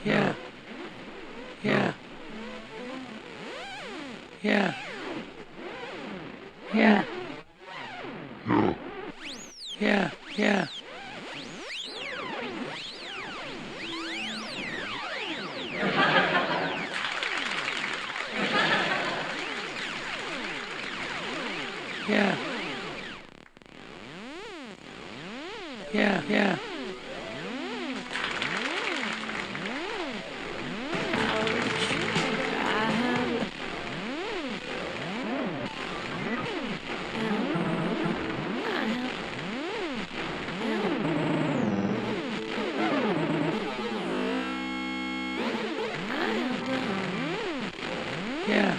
Yeah. Yeah. Yeah. Yeah. Yeah. Yeah. Yeah. Yeah, yeah. Yeah.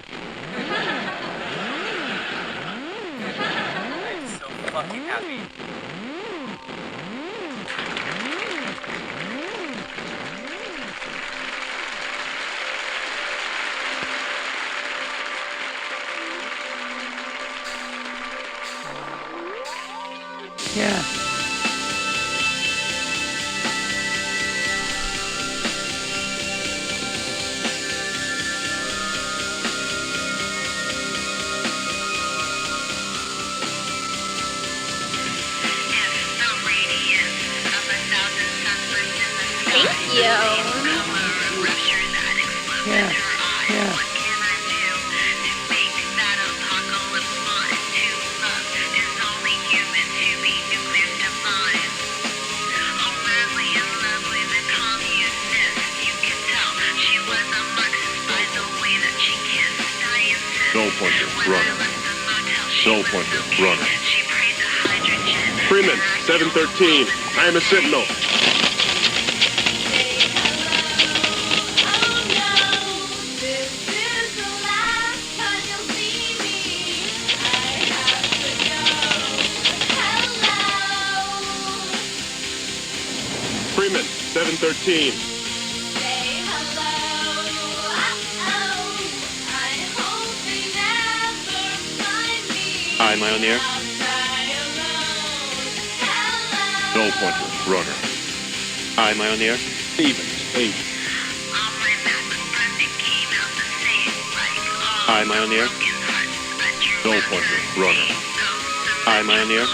I'm so fucking happy. Yeah. Thank you. Yeah. Yeah. Soul Pointer, runner. Soul Pointer, runner. Freeman, 713. I am a sentinel. Freeman, 713. Hi, am I on the air? Soul Pointer, runner. Hi, am I on the air? Stevens, 8. Hi, am I on the air? Soul Pointer, runner. Hi, am I on the air?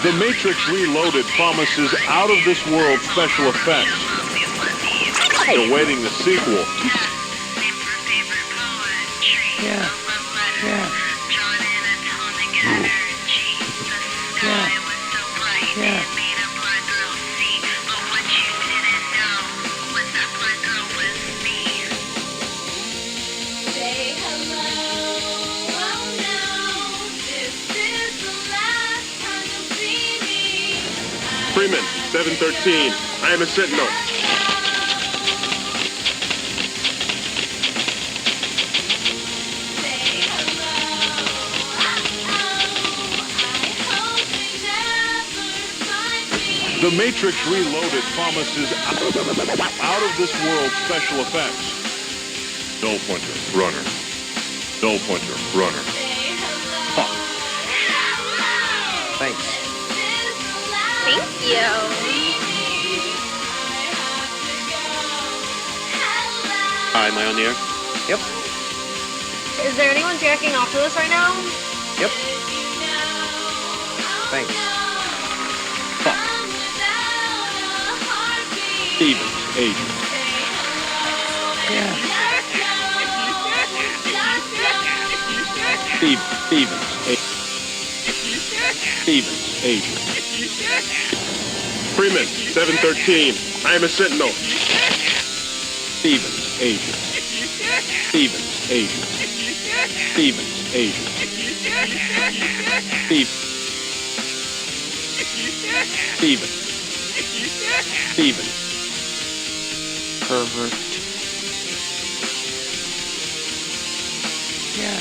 The Matrix Reloaded promises out-of-this-world special effects. Awaiting the sequel. Yeah. Yeah. Yeah. Yeah. Freeman, 713. I am a sentinel. The Matrix Reloaded promises out-of-this-world special effects. Soul Pointer, runner. Soul Pointer, runner. Fuck. Thanks. Thank you. Hi, am I on the air? Yep. Is there anyone jacking off to this right now? Yep. Thanks. Fuck. Stevens, agent. Yeah. Stevens, agent. Freeman, 713. I am a sentinel. Stevens, agent. Stevens, agent. Stevens, agent. Stevens. Pervert. Yeah.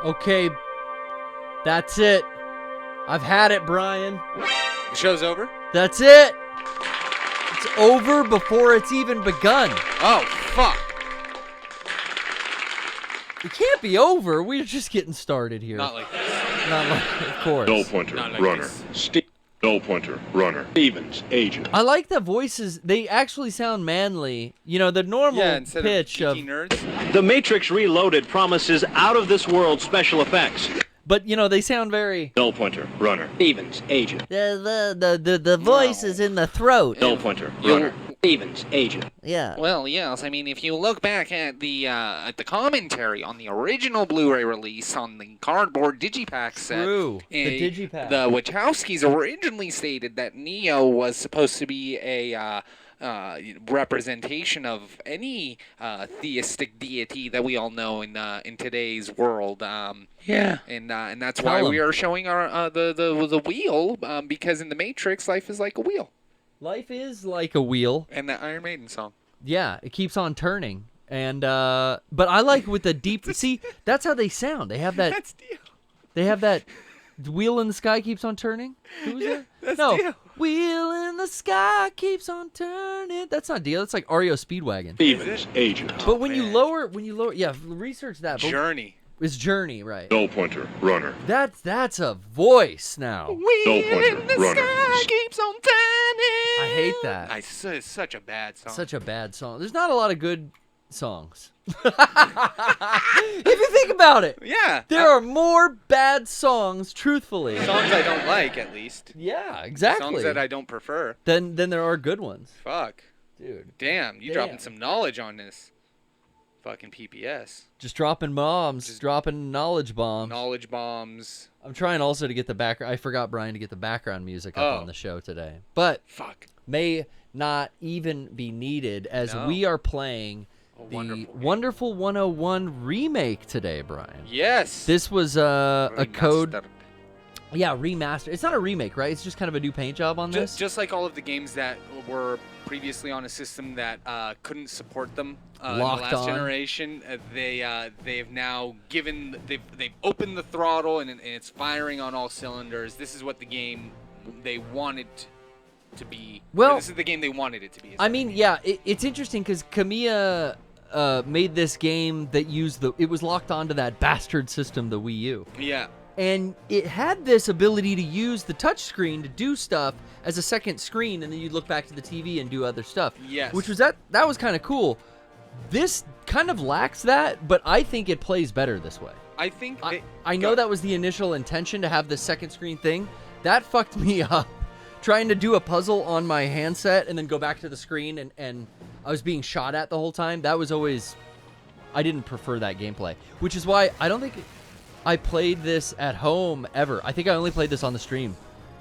Okay, that's it. I've had it, Brian. The show's over? That's it. It's over before it's even begun. Oh, fuck. It can't be over. We're just getting started here. Not like this. Not like, of course. Dull pointer, Not like runner. this. Dull pointer, runner. Stevens, agent. I like the voices. They actually sound manly. You know, the normal Instead pitch of of geeky nerds. The Matrix Reloaded promises out-of-this-world special effects. but you know, they sound very Dull pointer, runner. Stevens, agent. the voice is in the throat. Dull pointer, You'll- runner. Stevens, agent. Yeah. Well, yes. I mean, if you look back at the commentary on the original Blu-ray release on the cardboard digipack set, True. The digipack. the Wachowskis originally stated that Neo was supposed to be a representation of any theistic deity that we all know in today's world. Yeah. And that's Tell why 'em. we are showing our the wheel because in the Matrix, life is like a wheel. Life is like a wheel. And that Iron Maiden song. Yeah, it keeps on turning. And but I like with the deep. See, that's how they sound. They have that. That's Dio. They have that. Wheel in the sky keeps on turning. Who was that? That's No. Dio. Wheel in the sky keeps on turning. That's not Dio. That's like REO Speedwagon. Stevens, agent. But when you man. lower, yeah, research that. But Journey. it's Journey, right? Dull pointer, runner. That's a voice now. Dull pointer, runner. keeps on turning. I hate that. It's such a bad song. Such a bad song. There's not a lot of good songs. If you think about it, Yeah. there are more bad songs, truthfully. songs I don't like, at least. Yeah, exactly. Songs that I don't prefer. Then there are good ones, Fuck. dude. Damn, you Damn. dropping some knowledge on this. Fucking PPS. Just dropping bombs, dropping knowledge bombs. Knowledge bombs. I'm trying also to get the background. I forgot Brian to get the background music up Oh. on the show today, but Fuck. may not even be needed as No. we are playing the wonderful game. Wonderful 101 remake today, Brian. Yes. This was a code. Remastered. Yeah, remaster. It's not a remake, right? It's just kind of a new paint job on this. Just like all of the games that were previously on a system that couldn't support them in the Locked last on. generation, they've now they've opened the throttle and it's firing on all cylinders. This is what the game they wanted to be. Well, this is the game they wanted it to be. I mean, yeah, it's interesting because Kamiya made this game that used it was locked onto that bastard system, the Wii U. Yeah. And it had this ability to use the touchscreen to do stuff as a second screen, and then you'd look back to the TV and do other stuff. Yes. Which was that was kind of cool. This kind of lacks that, but I think it plays better this way. I think I know that was the initial intention to have the second screen thing. That fucked me up. Trying to do a puzzle on my handset and then go back to the screen and I was being shot at the whole time. That was always... I didn't prefer that gameplay. Which is why I don't think I played this at home ever. I think I only played this on the stream.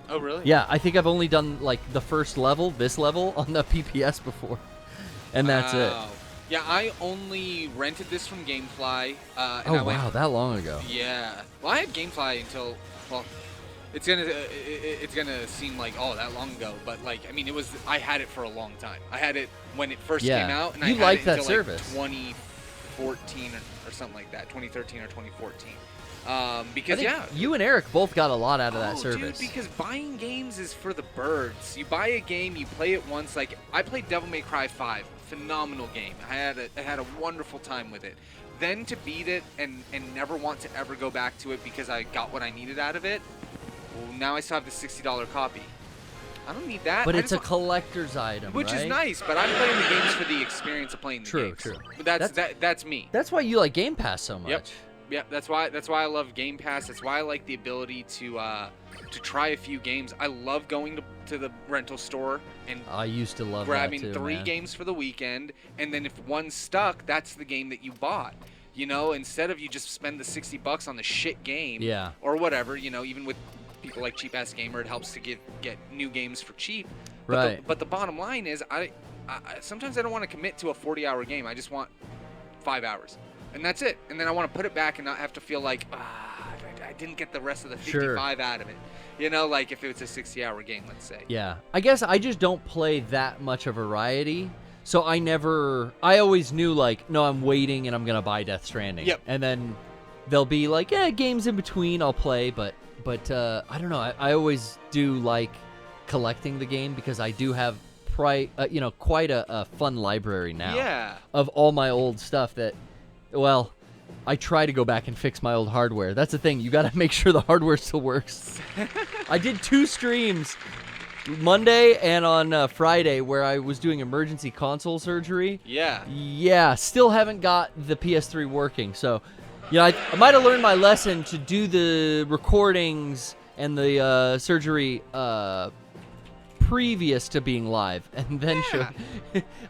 Oh, really? Yeah, I think I've only done like the first level, this level, on the PPS before. And that's it. Wow. Yeah, I only rented this from GameFly. And Oh, I went, wow, that long ago. Yeah. Well, I had GameFly until, well, it's gonna seem like, oh, that long ago, but like, I mean, I had it for a long time. I had it when it first Yeah. came out, and You I had liked it that until service. like 2014 or something like that, 2013 or 2014. I Because think yeah. you and Eric both got a lot out of that Oh, service. dude, because buying games is for the birds. You buy a game, you play it once. Like, I played Devil May Cry 5. Phenomenal game. I had a wonderful time with it. Then to beat it and never want to ever go back to it because I got what I needed out of it, well, now I still have the $60 copy. I don't need that. But I it's just a collector's item, which right? is nice, but I'm playing the games for the experience of playing the True, games. true. But that's me. That's why you like Game Pass so much. Yep. Yeah, that's why I love Game Pass. That's why I like the ability to try a few games. I love going to the rental store and I used to love grabbing that too, 3 man. games for the weekend, and then if one's stuck, that's the game that you bought. You know, instead of you just spend the $60 on the shit game, Yeah. or whatever. You know, even with people like Cheap Ass Gamer, it helps to get new games for cheap. But Right. but the bottom line is, I sometimes I don't want to commit to a 40-hour game. I just want 5 hours. And that's it. And then I want to put it back and not have to feel like, I didn't get the rest of the 55 out of it. You know, like if it's a 60-hour game, let's say. Yeah. I guess I just don't play that much of variety. So I always knew like, no, I'm waiting and I'm going to buy Death Stranding. Yep. And then there'll be like games in between I'll play, but I don't know. I always do like collecting the game because I do have quite a fun library now. Yeah. Of all my old stuff that, well, I try to go back and fix my old hardware. That's the thing. You got to make sure the hardware still works. I did 2 streams, Monday and on Friday, where I was doing emergency console surgery. Yeah. Yeah, still haven't got the PS3 working. So, I might have learned my lesson to do the recordings and the surgery previous to being live, and then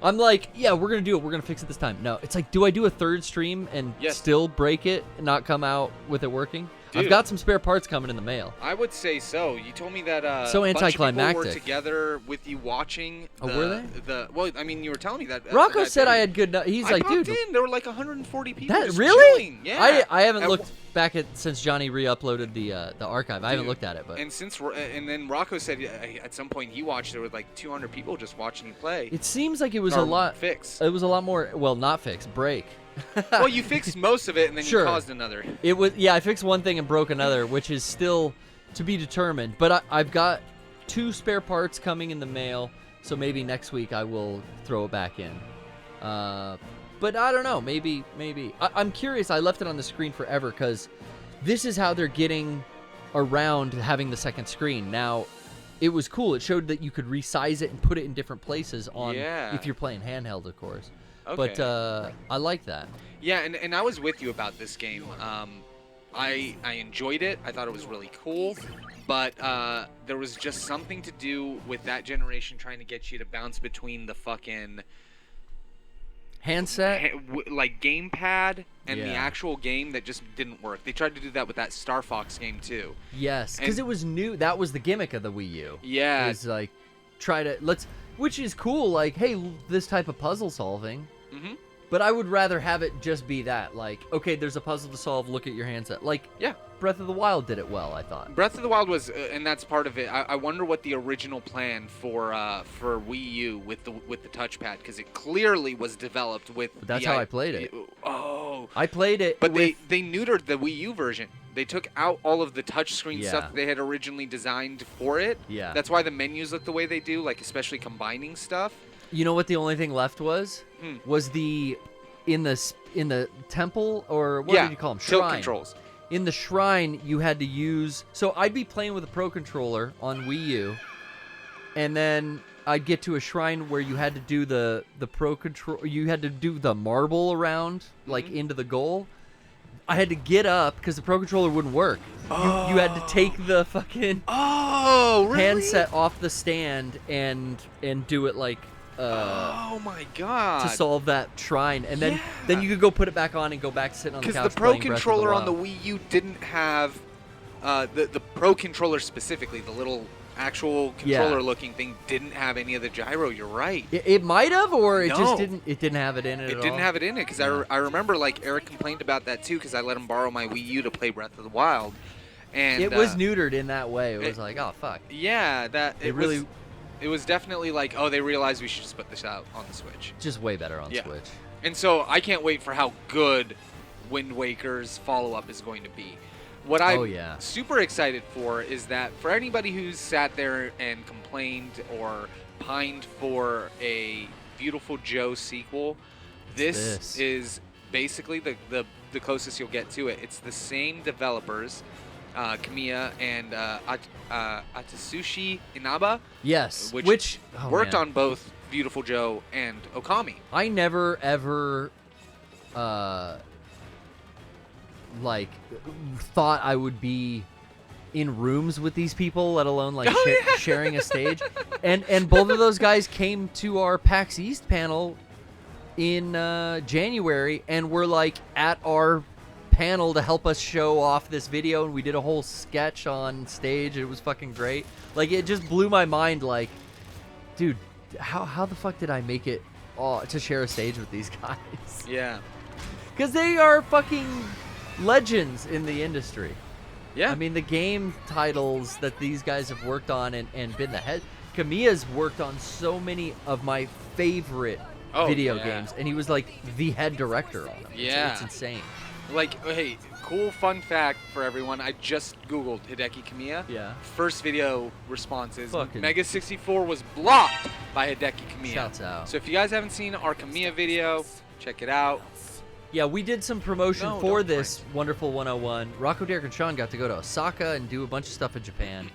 I'm like, yeah, we're gonna do it. We're gonna fix it this time. No, it's like, do I do a 3rd stream and still break it and not come out with it working? Dude, I've got some spare parts coming in the mail. I would say so. You told me that so anticlimactic. Bunch of people were together with you watching. Were they? Well, I mean, you were telling me that. Rocco said I had good. He's like, dude, there were like 140 people. That just really? chilling. Yeah. I haven't looked back at since Johnny re-uploaded the archive. I haven't looked at it, but and then Rocco said at some point he watched there were like 200 people just watching you play. It seems like it was a lot fixed. It was a lot more. Well, not fixed, break. Well, you fixed most of it, and then you caused another. It was I fixed one thing and broke another, which is still to be determined. But I've got 2 spare parts coming in the mail, so maybe next week I will throw it back in. But I don't know. Maybe. I'm curious. I left it on the screen forever because this is how they're getting around having the second screen. Now, it was cool. It showed that you could resize it and put it in different places on if you're playing handheld, of course. Okay. But I like that. Yeah, and I was with you about this game. I enjoyed it. I thought it was really cool. But there was just something to do with that generation trying to get you to bounce between the fucking handset, like gamepad, and the actual game that just didn't work. They tried to do that with that Star Fox game too. Yes, because it was new. That was the gimmick of the Wii U. Yeah, it's like which is cool. Like, hey, this type of puzzle solving. Mm-hmm. But I would rather have it just be that. Like, okay, there's a puzzle to solve. Look at your handset. Like, Breath of the Wild did it well, I thought. Breath of the Wild was, and that's part of it. I wonder what the original plan for Wii U with the touchpad, because it clearly was developed with. But that's how I played it. Oh, I played it. But they neutered the Wii U version. They took out all of the touchscreen stuff that they had originally designed for it. Yeah. That's why the menus look the way they do, like especially combining stuff. You know what the only thing left was? Was in the temple, or what did you call them? Shrine. Tilt controls. In the shrine, you had to use. So I'd be playing with a Pro Controller on Wii U, and then I'd get to a shrine where you had to do the Pro Control. You had to do the marble around, like into the goal. I had to get up because the Pro Controller wouldn't work. Oh. You had to take the fucking handset off the stand and do it like. Oh my god! To solve that shrine, and then you could go put it back on and go back to sitting on the couch. Because the Pro Controller on the Wii U didn't have the Pro Controller specifically, the little actual controller-looking thing didn't have any of the gyro. You're right. It might have, or it just didn't. It didn't have it in it. It didn't have it in it because I remember like Eric complained about that too because I let him borrow my Wii U to play Breath of the Wild, and it was neutered in that way. It was like, oh fuck. Yeah, it really. Was, it was definitely like, oh, they realized we should just put this out on the Switch. Just way better on Switch. And so I can't wait for how good Wind Waker's follow-up is going to be. What I'm super excited for is that for anybody who's sat there and complained or pined for a Beautiful Joe sequel, this is basically the closest you'll get to it. It's the same developers, Kamiya and Atsushi Inaba. Yes, which worked on both Beautiful Joe and Okami. I never ever thought I would be in rooms with these people, let alone like sharing a stage. And both of those guys came to our PAX East panel in January and were like at our panel to help us show off this video, and we did a whole sketch on stage. It was fucking great. Like, it just blew my mind. Like, dude, how the fuck did I make it to share a stage with these guys? Yeah, because they are fucking legends in the industry. Yeah, I mean, the game titles that these guys have worked on and been the head. Kamiya's worked on so many of my favorite video games, and he was like the head director on them. Yeah, it's insane. Like, hey, cool fun fact for everyone. I just Googled Hideki Kamiya. Yeah. First video responses. Fucking- Mega 64 was blocked by Hideki Kamiya. Shouts out. So if you guys haven't seen our Kamiya video, check it out. Yeah, we did some promotion No, for don't this Wonderful 101. Rocco, Derek, and Sean got to go to Osaka and do a bunch of stuff in Japan.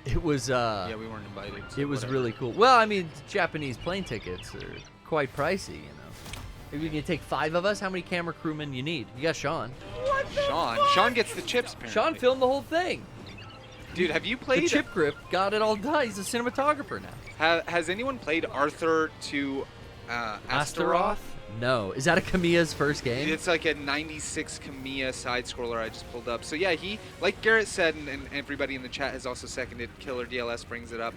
It was Yeah, we weren't invited. so it was whatever. really cool. Well, I mean, Japanese plane tickets are quite pricey, you know. Maybe you can take 5 of us. How many camera crewmen you need? You got Sean. Sean gets the chips, apparently. Sean filmed the whole thing. Dude, have you The played... chip grip got it all done. He's a cinematographer now. Has anyone played Arthur to Astaroth? No. Is that a Kamiya's first game? It's like a 96 Kamiya side-scroller I just pulled up. So yeah, he, like Garrett said, and everybody in the chat has also seconded, Killer DLS brings it up.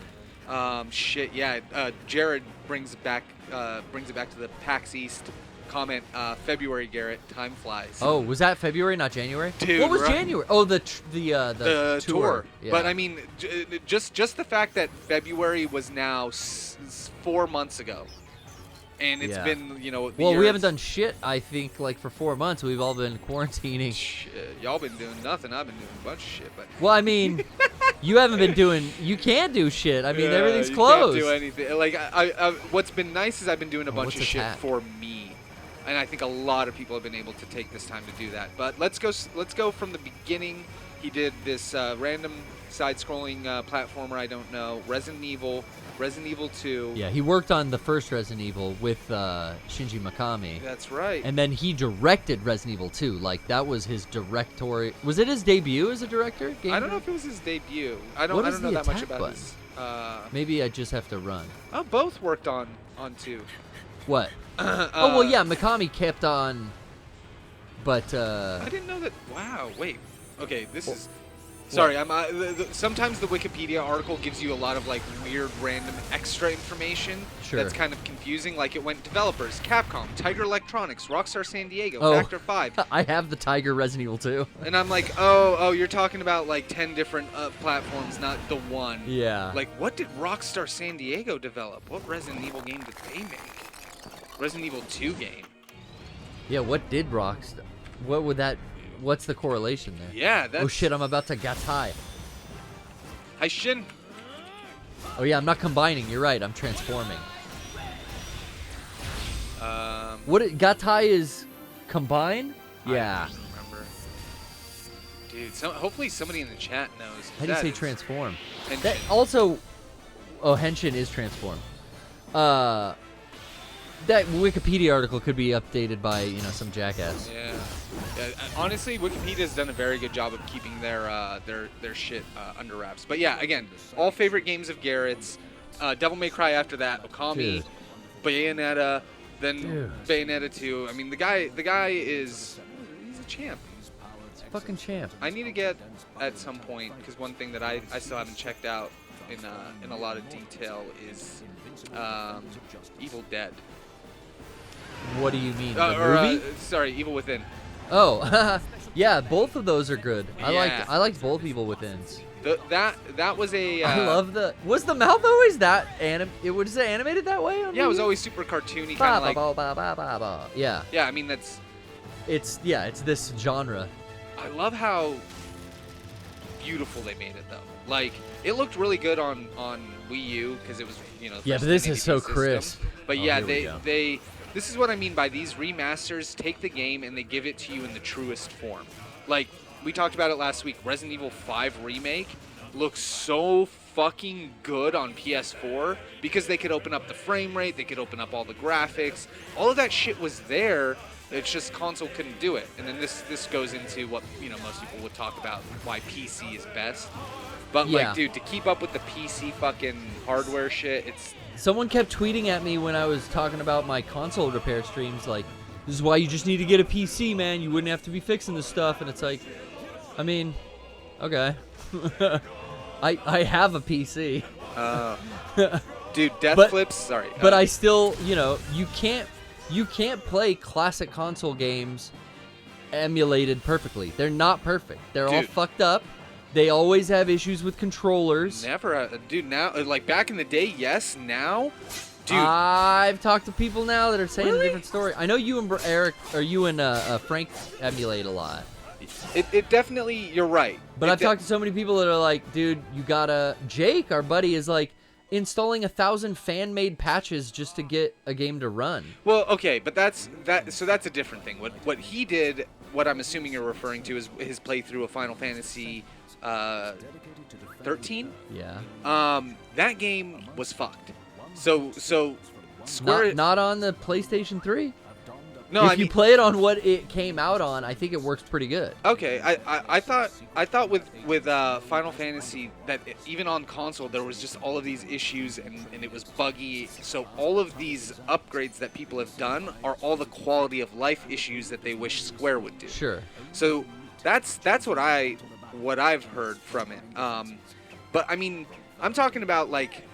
Shit, yeah, Jared brings it back to the PAX East comment, February, Garrett, time flies. Oh, was that February, not January? Dude, what was right. January? Oh, the tour. Yeah. But I mean, just the fact that February was now 4 months ago. And it's Yeah. been, you know, the Well, year we haven't it's- done shit, I think, like for 4 months. We've all been quarantining. Shit, y'all been doing nothing. I've been doing a bunch of shit, but Well, I mean, you haven't been doing. You can't do shit. I mean, Yeah, everything's you closed. Can't do anything. Like I, what's been nice is I've been doing a bunch what's of a shit tat? for me, and I think a lot of people have been able to take this time to do that. But let's go from the beginning. He did this random side-scrolling platformer. I don't know. Resident Evil 2. Yeah, he worked on the first Resident Evil with Shinji Mikami, That's right. and then he directed Resident Evil 2. Like that was his directorial. Was it his debut as a director? I don't know if it was his debut. I What don't is know the that much attack about button? this. Maybe I just have to run. Oh, both worked on 2. What? Oh well, yeah, Mikami kept on, but I didn't know that. Wow. Wait. Okay. This is. Sorry. I'm. Sometimes the Wikipedia article gives you a lot of like weird, random extra information. Sure. That's kind of confusing. Like it went developers: Capcom, Tiger Electronics, Rockstar San Diego, Oh. Factor 5. I have the Tiger Resident Evil 2. And I'm like, oh, you're talking about like 10 different platforms, not the one. Yeah. Like, what did Rockstar San Diego develop? What Resident Evil game did they make? Resident Evil 2 game. Yeah, what did Rockstar? What would that? What's the correlation there? Yeah, that's. Oh shit, I'm about to gatai. Haishin. Oh yeah, I'm not combining. You're right. I'm transforming. What gatai is combine? Yeah. I don't remember. Dude, hopefully somebody in the chat knows. How do you say transform? Henshin. That also. Oh, henshin is transform. That Wikipedia article could be updated by some jackass. Yeah. Honestly, Wikipedia's done a very good job of keeping their shit under wraps. But yeah, again, all favorite games of Garrett's. Devil May Cry after that, Okami, Dude. Bayonetta, then Dude. Bayonetta 2. I mean, the guy is he's a champ. Fucking champ. I need to get at some point because one thing that I still haven't checked out in a lot of detail is Evil Dead. What do you mean? The movie? Sorry, Evil Within. Oh, yeah, both of those are good. Yeah. I liked both Evil Withins. That was a. I love Was the mouth always that It was animated that way? On Yeah, it was Wii U? always super cartoony, Ba, kind of ba, like. ba, ba, ba, ba, ba. Yeah, Yeah, I mean that's. it's this genre. I love how beautiful they made it though. Like it looked really good on Wii U because it was the Yeah, first but this 1080p is so system. crisp. But Oh, yeah, here we go. they this is what I mean by these remasters. Take the game and they give it to you in the truest form. Like we talked about it last week. Resident Evil 5 remake looks so fucking good on PS4 because they could open up the frame rate, they could open up all the graphics, all of that shit was there. It's just console couldn't do it. And then this goes into what most people would talk about why PC is best. But Yeah. like, dude, to keep up with the PC fucking hardware shit, it's Someone kept tweeting at me when I was talking about my console repair streams, like, this is why you just need to get a PC, man. You wouldn't have to be fixing this stuff. And it's like, I mean, okay. I have a PC. dude, Death But- Flips. Sorry, But I still, you can't play classic console games emulated perfectly. They're not perfect. They're all Dude. fucked up. They always have issues with controllers. never, dude. Now, like back in the day, yes. Now, Dude. I've talked to people now that are saying Really? a different story. I know you and Eric, or you and Frank emulate a lot. It definitely, you're right. But I've talked to so many people that are like, dude, you gotta... Jake, our buddy, is like installing 1,000 fan-made patches just to get a game to run. Well, okay, but that's a different thing. What he did, what I'm assuming you're referring to, is his playthrough of Final Fantasy 13. Yeah. That game was fucked. So Square Not on the PlayStation 3? No, if I you mean, play it on what it came out on, I think it works pretty good. okay. I thought with Final Fantasy that even on console there was just all of these issues and it was buggy. So all of these upgrades that people have done are all the quality of life issues that they wish Square would do. Sure. So that's what I've heard from it. But I mean, I'm talking about like.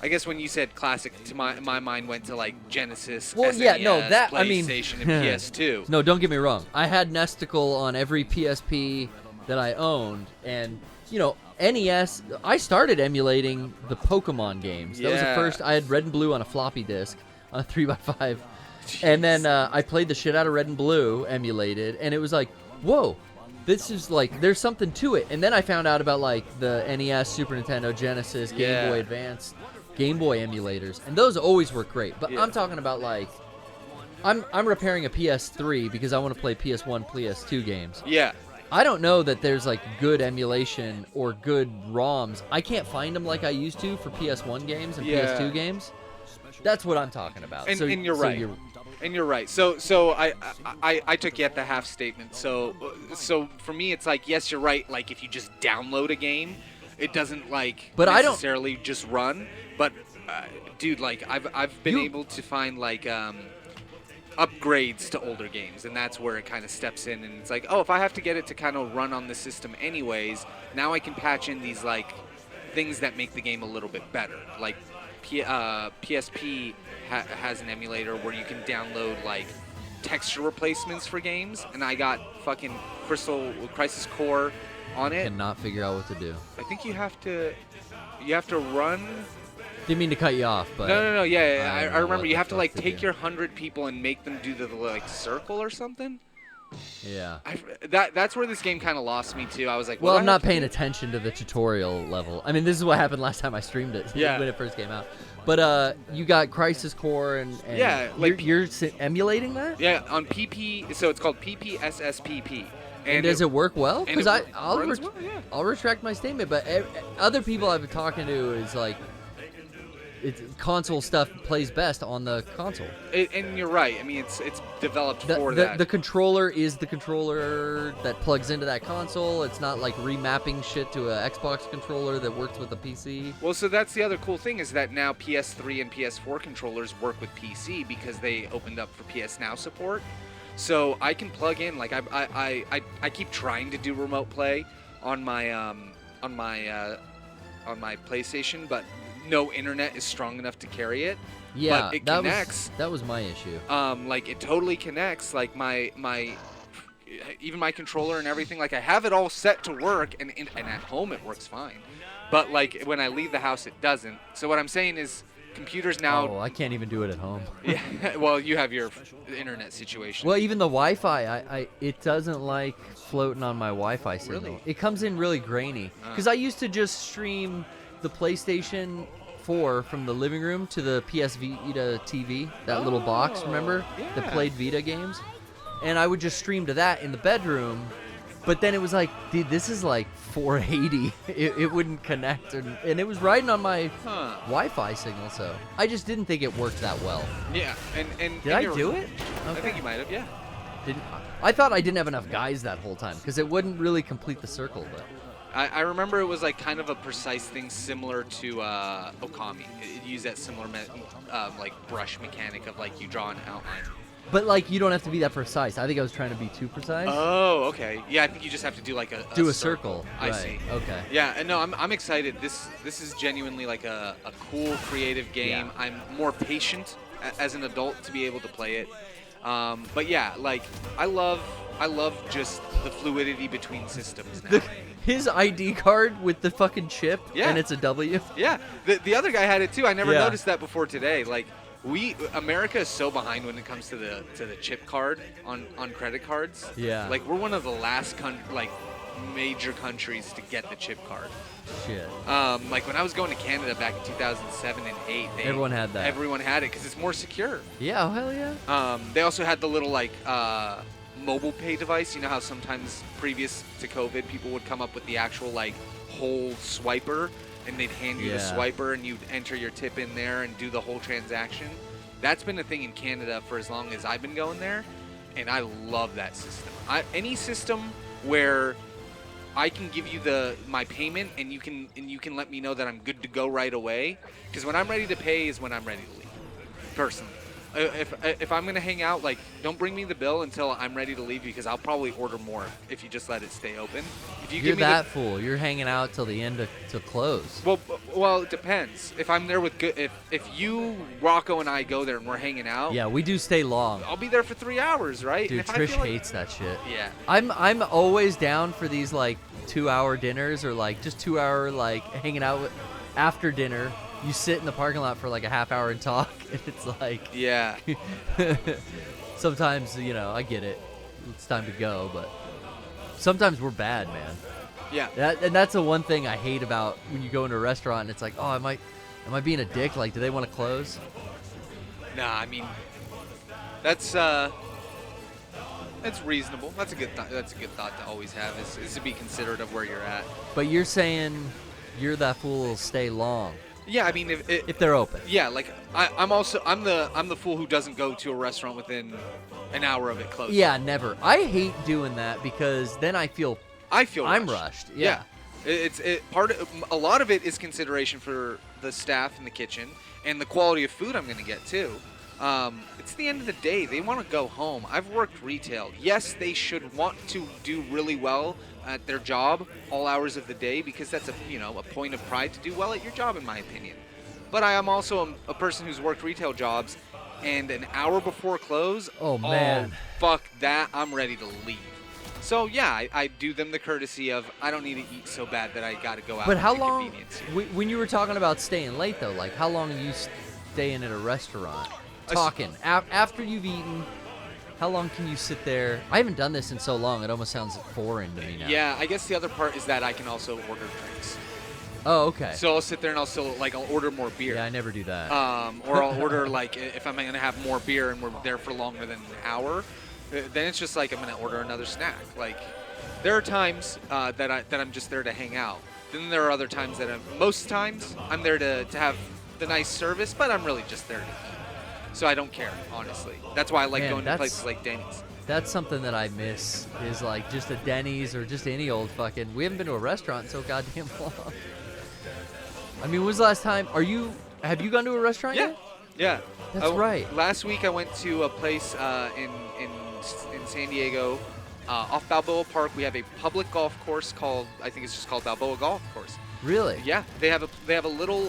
I guess when you said classic, to my mind went to like Genesis, Well, SNES, yeah, no, that I mean, PlayStation, and PS2. No, don't get me wrong. I had Nesticle on every PSP that I owned, and you know, NES. I started emulating the Pokemon games. That was the Yeah. first. I had Red and Blue on a floppy disk on a 3x5, and then I played the shit out of Red and Blue emulated, and it was like, whoa. This is like, there's something to it. And then I found out about like the NES, Super Nintendo, Genesis, Game Boy Advance, Game Boy emulators, and those always work great. But I'm talking about like, I'm repairing a PS3 because I want to play PS1, PS2 games. Yeah. I don't know that there's like good emulation or good ROMs. I can't find them like I used to for PS1 games and PS2 games. That's what I'm talking about. And you're right. And you're right. So I took you at the half statement. So for me, it's like, yes, you're right. Like if you just download a game, it doesn't like necessarily just run. But dude, like I've been able to find like upgrades to older games, and that's where it kind of steps in. And it's like, oh, if I have to get it to kind of run on the system anyways, now I can patch in these like things that make the game a little bit better. Like PSP has an emulator where you can download like texture replacements for games, and I got fucking Crisis Core on it. Cannot figure out what to do. I think you have to run. Didn't mean to cut you off, but No. Yeah, I remember what you the have to fuck like to take do. your 100 people and make them do the like circle or something. Yeah. That's where this game kind of lost me too. I was like, Well, what I'm do I not have to paying do? attention to the tutorial level. I mean, this is what happened last time I streamed it Yeah. when it first came out. But you got Crisis Core and Yeah, like you're emulating that? Yeah, on PP. So it's called PPSSPP. And does it work well? Because I'll runs well, yeah. I'll retract my statement. But other people I've been talking to is like, console stuff plays best on the console. And you're right. I mean, it's developed for that. The controller is the controller that plugs into that console. It's not like remapping shit to an Xbox controller that works with a PC. Well, so that's the other cool thing is that now PS3 and PS4 controllers work with PC because they opened up for PS Now support. So I can plug in, like I keep trying to do remote play on my PlayStation, but no internet is strong enough to carry it. Yeah, but it connects. That was my issue. Like it totally connects. Like my even my controller and everything. Like I have it all set to work, and at home it works fine. But like when I leave the house, it doesn't. So what I'm saying is, computers now. Oh, I can't even do it at home. Yeah, well, you have your internet situation. Well, even the Wi-Fi, it doesn't like floating on my Wi-Fi signal. Really? It comes in really grainy. Because I used to just stream the PlayStation 4 from the living room to the PS Vita TV, that little box, remember? Yeah. That played Vita games. And I would just stream to that in the bedroom. But then it was like, dude, this is like 480. It wouldn't connect. And it was riding on my Wi-Fi signal, so I just didn't think it worked that well. Yeah, and Did I do it? I think you might have. Yeah. I thought I didn't have enough guys that whole time because it wouldn't really complete the circle. But I remember it was like kind of a precise thing similar to Okami. It used that similar like brush mechanic of like you draw an outline. But like you don't have to be that precise. I think I was trying to be too precise. Oh, okay. Yeah, I think you just have to do like a circle. I Right. see. Okay. Yeah, and no, I'm excited. This is genuinely like a cool, creative game. Yeah. I'm more patient as an adult to be able to play it. But yeah, like I love just the fluidity between systems now. His ID card with the fucking chip, Yeah. and it's a W. Yeah, the other guy had it too. I never Yeah. noticed that before today. Like America is so behind when it comes to the chip card on credit cards. Yeah. Like we're one of the last major countries to get the chip card. Shit. Like when I was going to Canada back in 2007 and 8, Everyone had that. Everyone had it because it's more secure. Yeah, oh, hell yeah. They also had the little like mobile pay device. You know how sometimes previous to COVID, people would come up with the actual like whole swiper, and they'd hand you the Yeah. swiper, and you'd enter your tip in there and do the whole transaction. That's been a thing in Canada for as long as I've been going there, and I love that system. Any system where I can give you my payment and you can let me know that I'm good to go right away, because when I'm ready to pay is when I'm ready to leave. Personally, if I'm gonna hang out, like don't bring me the bill until I'm ready to leave, because I'll probably order more if you just let it stay open. If you You're give me that fool. You're hanging out till the end to close. well, it depends. If I'm there with good, if you, Rocco, and I go there and we're hanging out, Yeah, we do stay long. I'll be there for 3 hours, right? Dude, And if I Trish feel like- hates that shit. Yeah. I'm always down for these like 2-hour dinners, or like just 2-hour like hanging out with, after dinner. You sit in the parking lot for like a half hour and talk, and it's like Yeah. sometimes, you know, I get it. It's time to go, but sometimes we're bad, man. Yeah. And that's the one thing I hate about when you go into a restaurant and it's like, oh, am I being a dick? Like, do they want to close? Nah, I mean, that's reasonable. That's a good thought to always have, is to be considerate of where you're at. But you're saying you're that fool who'll stay long Yeah, I mean, if they're open. yeah, like I'm the fool who doesn't go to a restaurant within an hour of it closing. Yeah, never. I hate doing that because then I feel I'm rushed. Yeah. A lot of it is consideration for the staff in the kitchen and the quality of food I'm going to get too. It's the end of the day. They want to go home. I've worked retail. Yes, they should want to do really well at their job all hours of the day, because that's a point of pride to do well at your job, in my opinion. But I am also a person who's worked retail jobs, and an hour before close, Oh, man. fuck that, I'm ready to leave. So yeah, I do them the courtesy of, I don't need to eat so bad that I got to go out. But and how get long, convenience. when you were talking about staying late though, like how long are you staying at a restaurant? Talking. After you've eaten, how long can you sit there? I haven't done this in so long, it almost sounds foreign to me now. Yeah, I guess the other part is that I can also order drinks. Oh, okay. So I'll sit there and I'll order more beer. Yeah, I never do that. Or I'll order, like, if I'm going to have more beer and we're there for longer than an hour, then it's just like I'm going to order another snack. Like, there are times that I'm just there to hang out. Then there are other times most times I'm there to have the nice service, but I'm really just there to eat. So I don't care, honestly. That's why I like going to places like Denny's. That's something that I miss, is like just a Denny's or just any old fucking. We haven't been to a restaurant in so goddamn long. I mean, when was the last time? Have you gone to a restaurant yet? Yeah. That's right. Last week I went to a place in San Diego, off Balboa Park. We have a public golf course called, I think it's just called Balboa Golf Course. Really? Yeah, they have a little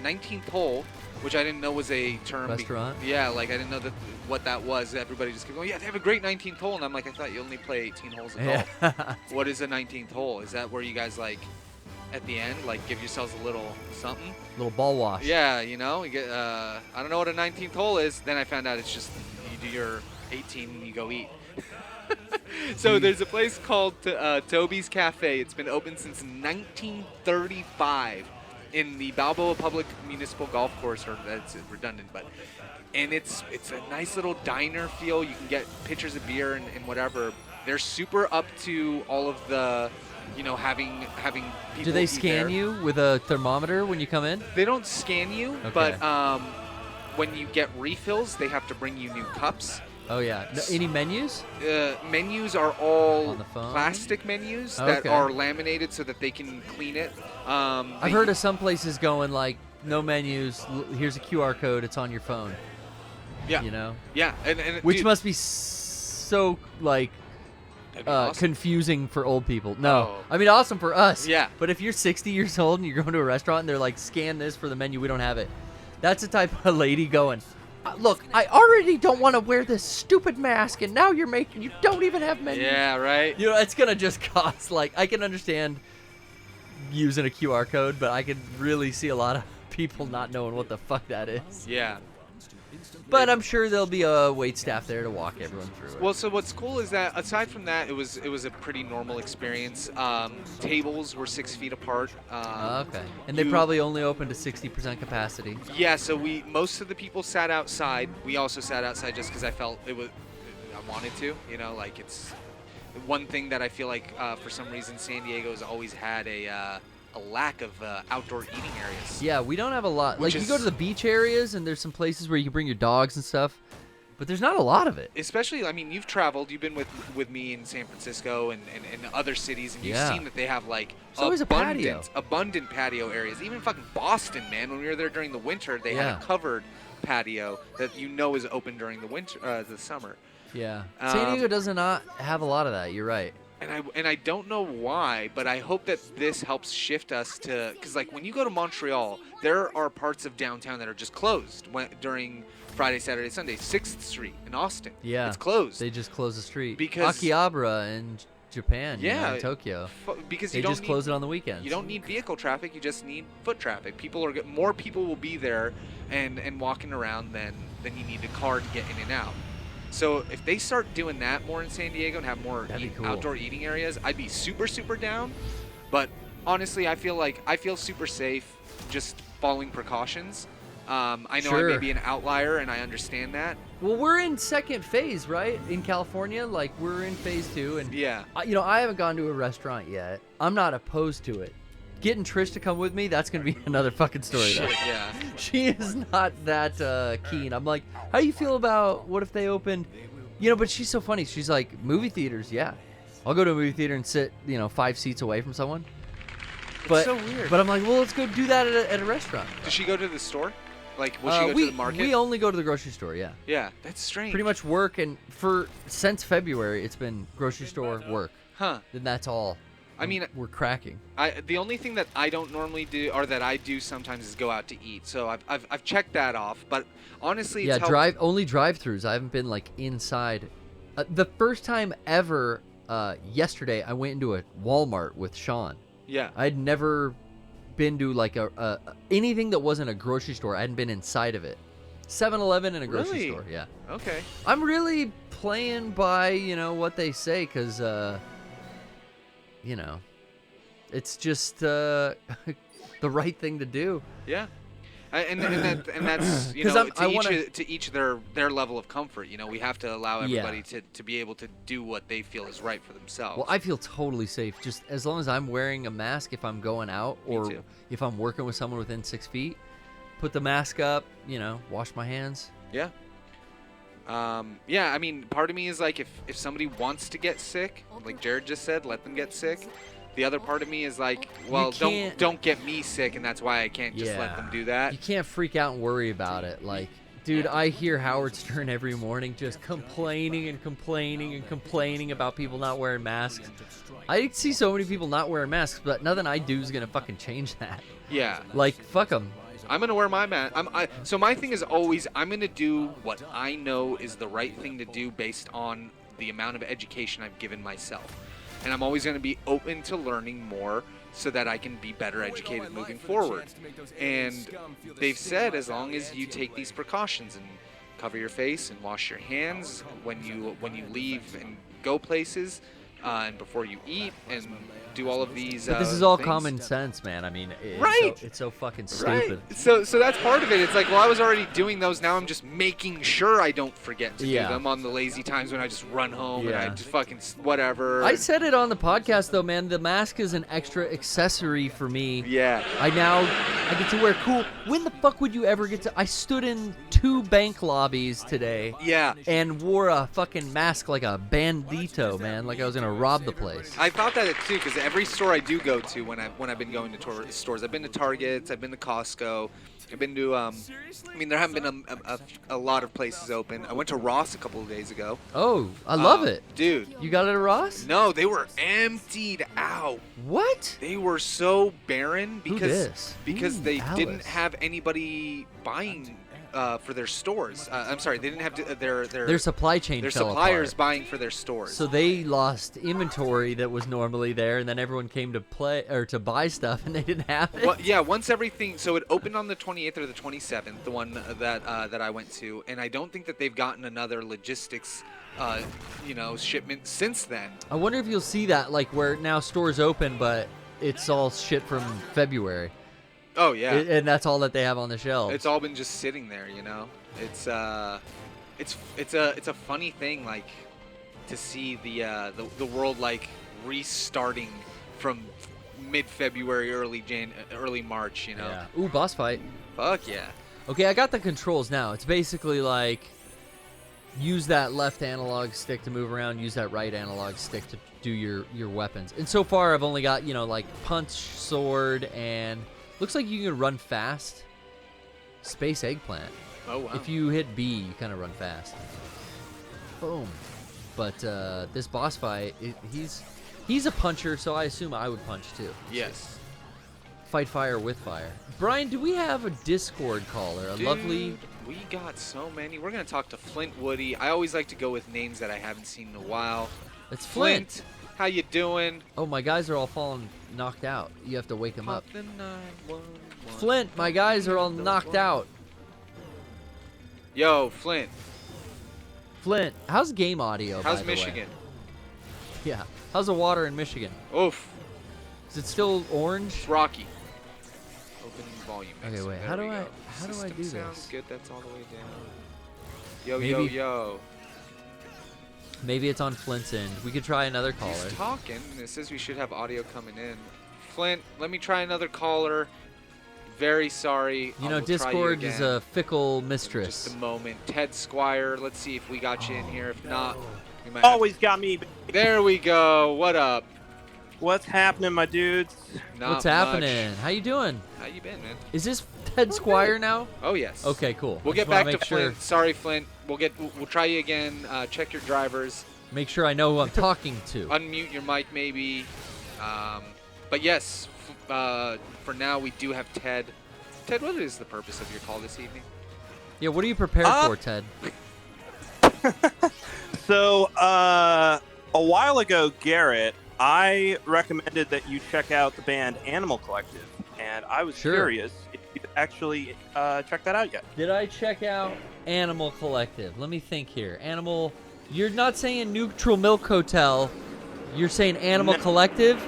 19th hole, which I didn't know was a term. Restaurant? Yeah, like I didn't know what that was. Everybody just kept going, yeah, they have a great 19th hole, and I'm like, I thought you only play 18 holes of golf. Yeah. What is a 19th hole? Is that where you guys like at the end like give yourselves a little something? Little ball wash. Yeah, you get. I don't know what a 19th hole is. Then I found out it's just you do your 18 and you go eat. So there's a place called Toby's Cafe. It's been open since 1935 in the Balboa Public Municipal Golf Course, or that's redundant, and it's a nice little diner feel. You can get pitchers of beer and whatever. They're super up to all of the, having people. Do they eat scan there. you with a thermometer when you come in? They don't scan you, Okay. but when you get refills, they have to bring you new cups. Oh yeah. No, any menus? Menus are all On the phone? plastic menus that Okay. are laminated so that they can clean it. I've heard of some places going like, no menus. Here's a QR code. It's on your phone. Yeah. Yeah, and Which dude, must be so like that'd be awesome. confusing for old people. No, Oh. I mean awesome for us. Yeah. But if you're 60 years old and you're going to a restaurant and they're like, scan this for the menu, we don't have it. That's the type of lady going, Look, I already don't want to wear this stupid mask, and now you don't even have menu. Yeah, right. You know, it's gonna just cost, like, I can understand using a QR code, but I can really see a lot of people not knowing what the fuck that is. Yeah. But I'm sure there'll be a wait staff there to walk everyone through it. Well, so what's cool is that aside from that, it was a pretty normal experience. Tables were 6 feet apart. Okay. And they probably only open to 60% capacity. Yeah, so most of the people sat outside. We also sat outside just because I felt I wanted to. You know, like it's one thing that I feel like for some reason San Diego has always had a lack of outdoor eating areas. Yeah, we don't have a lot. Like, you go to the beach areas, and there's some places where you can bring your dogs and stuff, but there's not a lot of it. Especially, I mean, you've traveled. You've been with me in San Francisco and other cities, and you've seen that they have, like, always abundant patio areas. Even fucking Boston, man, when we were there during the winter, they had a covered patio that you know is open during the winter, the summer. Yeah. San Diego does not have a lot of that. You're right. And I don't know why, but I hope that this helps shift us to, because like when you go to Montreal, there are parts of downtown that are just closed during Friday, Saturday, Sunday. 6th Street in Austin, it's closed. They just closed the street. Because Akihabara in Japan, in Tokyo, because they just close it on the weekends. You don't need vehicle traffic; you just need foot traffic. More people will be there and walking around than you need a car to get in and out. So if they start doing that more in San Diego and have more outdoor eating areas, I'd be super, super down. But honestly, I feel super safe just following precautions. I know I may be an outlier, and I understand that. Well, we're in second phase, right? In California, like, we're in phase 2. And yeah. I haven't gone to a restaurant yet. I'm not opposed to it. Getting Trish to come with me, that's going to be another fucking story, though. Yeah. She is not that keen. I'm like, how do you feel about what if they opened, but she's so funny. She's like, movie theaters, yeah. I'll go to a movie theater and sit, 5 seats away from someone. But, it's so weird. But I'm like, well, let's go do that at a restaurant. Does she go to the store? Like, will she go to the market? We only go to the grocery store, yeah. Yeah, that's strange. Pretty much work, and since February, it's been grocery store, work. Huh. Then that's all. I mean, we're cracking. The only thing that I don't normally do, or that I do sometimes, is go out to eat. So I've checked that off. But honestly, it's only drive-throughs. I haven't been like inside. The first time ever, yesterday, I went into a Walmart with Sean. Yeah. I'd never been to like anything that wasn't a grocery store. I hadn't been inside of it. 7-Eleven and a grocery store. Yeah. Okay. I'm really playing by what they say, because. It's just the right thing to do. Yeah, and that's to each their level of comfort. We have to allow everybody to be able to do what they feel is right for themselves. Well, I feel totally safe just as long as I'm wearing a mask if I'm going out or if I'm working with someone within 6 feet. Put the mask up, wash my hands. Yeah. I mean, part of me is like, if somebody wants to get sick, like Jared just said, let them get sick. The other part of me is like, well, don't get me sick, and that's why I can't just let them do that. You can't freak out and worry about it. Like, dude, I hear Howard Stern every morning just complaining and complaining and complaining about people not wearing masks. I see so many people not wearing masks, but nothing I do is gonna fucking change that. Yeah. Like, fuck them. I'm going to wear my mask. So my thing is always, I'm going to do what I know is the right thing to do based on the amount of education I've given myself. And I'm always going to be open to learning more so that I can be better educated moving forward. And they've said as long as you take these precautions and cover your face and wash your hands when you leave and go places and before you eat and do all of these But this is all things. Common sense, man. I mean, it's so fucking stupid. Right. So that's part of it. It's like, well, I was already doing those. Now I'm just making sure I don't forget to do them on the lazy times when I just run home and I just fucking whatever. I said it on the podcast, though, man. The mask is an extra accessory for me. Yeah. I get to wear cool. When the fuck would you ever get to? I stood in 2 bank lobbies today. Yeah. And wore a fucking mask like a bandito, man. Like I was gonna rob the place. I thought that too, because every store I do go to when I've been going to stores, I've been to Targets, I've been to Costco, I've been to there haven't been a lot of places open. I went to Ross a couple of days ago. Oh, I love it, dude. You got it at Ross? No, they were emptied out. What? They were so barren because Who dis? they didn't have anybody buying for their stores. I'm sorry, they didn't have Their supply chain their fell suppliers apart. buying for their stores. So they lost inventory that was normally there, and then everyone came to play or to buy stuff, and they didn't have it. Well, yeah, once everything, so it opened on the 28th or the 27th, the one that I went to, and I don't think that they've gotten another logistics, shipment since then. I wonder if you'll see that, like where now stores open, but it's all shit from February. Oh yeah, And that's all that they have on the shelves. it's all been just sitting there, you know. It's a funny thing, like to see the world like restarting from mid-February, early March, you know. Yeah. Ooh, boss fight. Fuck yeah. Okay, I got the controls now. It's basically like use that left analog stick to move around, use that right analog stick to do your weapons. And so far I've only got, like punch, sword, and looks like you can run fast. Space eggplant. Oh wow. If you hit B, you kind of run fast. Boom. But this boss fight, he's a puncher, so I assume I would punch too. Yes. Fight fire with fire. Brian, do we have a Discord caller? A Dude, lovely... we got so many. We're going to talk to Flint Woody. I always like to go with names that I haven't seen in a while. It's Flint. How you doing? Oh, my guys are all falling knocked out. You have to wake them up. Pop the 911. Flint, my guys are all knocked out. Yo, Flint. Flint, how's game audio, by How's the way? Michigan? Yeah. How's the water in Michigan? Oof. Is it still orange? It's rocky. Open volume. Okay, wait. There How do we I go. System do sounds this? good. That's all the way down. Yo, Maybe- yo. Maybe it's on Flint's end. We could try another caller. He's talking. And it says we should have audio coming in. Flint, let me try another caller. Very sorry. You know, We'll try Discord is again. a fickle Just mistress. a moment. Ted Squire, let's see if we got you in here. If not, we might Always got me. There we go. What up? What's happening, my dudes? Not What's much. happening? How you doing? How you been, man? Is this Ted Squire now? Oh yes. Okay, cool. We'll Just get wanna back to make sure, Flint. Sorry, Flint. We'll try you again. Check your drivers. Make sure I know who I'm talking to. Unmute your mic, maybe. But yes, for now we do have Ted. Ted, what is the purpose of your call this evening? Yeah, what are you prepared for, Ted? So, a while ago, Garrett, I recommended that you check out the band Animal Collective, and I was Sure. curious if you've actually checked that out yet. Did I check out Animal Collective? Let me think here. Animal... You're not saying Neutral Milk Hotel. You're saying Animal No. Collective?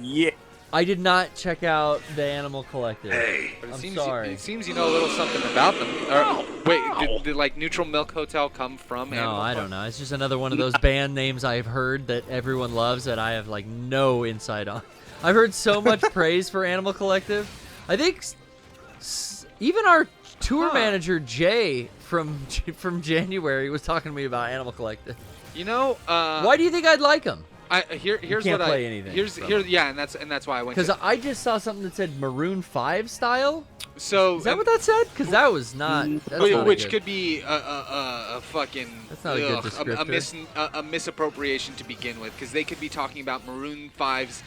Yeah. I did not check out the Animal Collective. But it I'm seems sorry. it seems you know a little something about them. Wait, did like Neutral Milk Hotel come from? No, Animal I don't know. It's just another one of those band names I've heard that everyone loves that I have like no insight on. I've heard so much praise for Animal Collective. I think even our tour manager Jay from January was talking to me about Animal Collective. You know, Why do you think I'd like them? Here's can't what play I anything here's from here yeah, and that's why I went. Because To, I just saw something that said Maroon 5 style. so Is that what that said? Because that was not. That's not which good. could be a fucking That's not a good descriptor. a misappropriation to begin with, because they could be talking about Maroon 5's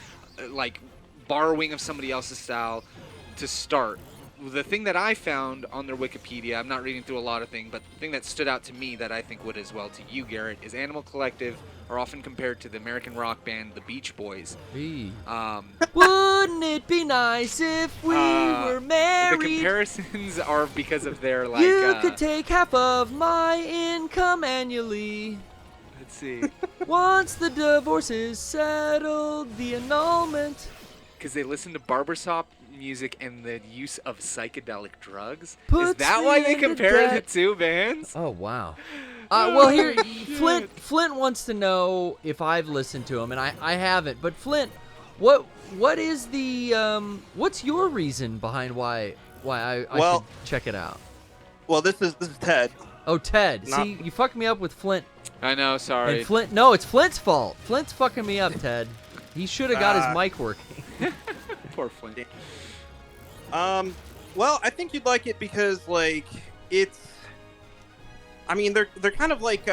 like borrowing of somebody else's style to start. The thing that I found on their Wikipedia, I'm not reading through a lot of things, but the thing that stood out to me that I think would as well to you, Garrett, is Animal Collective are often compared to the American rock band The Beach Boys. Eee. Um, Wouldn't it be nice if we were married? The comparisons are because of their like. You could take half of my income annually. Let's see. Once the divorce is settled, the annulment. Because they listen to barbershop music and the use of psychedelic drugs. Is Puts that me why they into compare the debt. two bands? Oh wow. Well, here, Flint wants to know if I've listened to him, and I haven't. But Flint, what is the what's your reason behind why I should check it out? Well, this is Ted. Oh, Ted. Not- See, you fucked me up with Flint. I know, sorry. And Flint, no, it's Flint's fault. Flint's fucking me up, Ted. He should have got his mic working. Poor Flint. Well, I think you'd like it because like it's. I mean, they're kind of like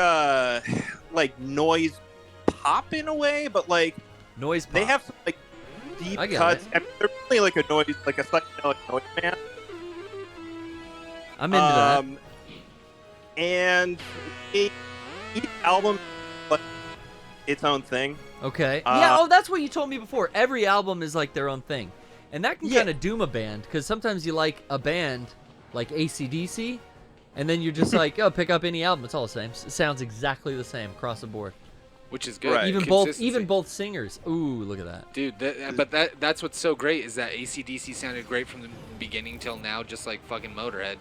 noise pop in a way, but like Noise pop. they have some like deep I get cuts. it. I mean, they're really like a noise, like a psychedelic noise band. I'm into that. And each album is its own thing. Okay. Yeah. Oh, that's what you told me before. Every album is like their own thing, and that can Yeah. kind of doom a band because sometimes you like a band like AC/DC, and then you're just like, oh, pick up any album. It's all the same. It sounds exactly the same across the board. Which is good. Right. Even both singers. Ooh, look at that. Dude, that's what's so great is that AC/DC sounded great from the beginning till now, just like fucking Motorhead.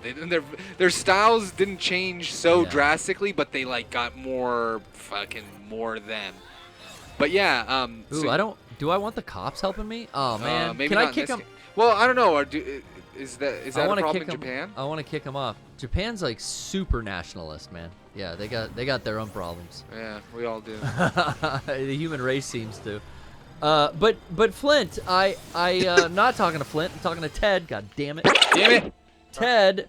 Their styles didn't change so Yeah. drastically, but they like got more them. But yeah, Ooh, so, do I want the cops helping me? Oh man, maybe can not I in kick this them? game. Well, I don't know. Is that a wanna problem in kick 'em- Japan? I want to kick them off. Japan's like super nationalist, man. Yeah, they got their own problems. Yeah, we all do. The human race seems to. But Flint, I'm not talking to Flint. I'm talking to Ted. God damn it. Damn it! Ted.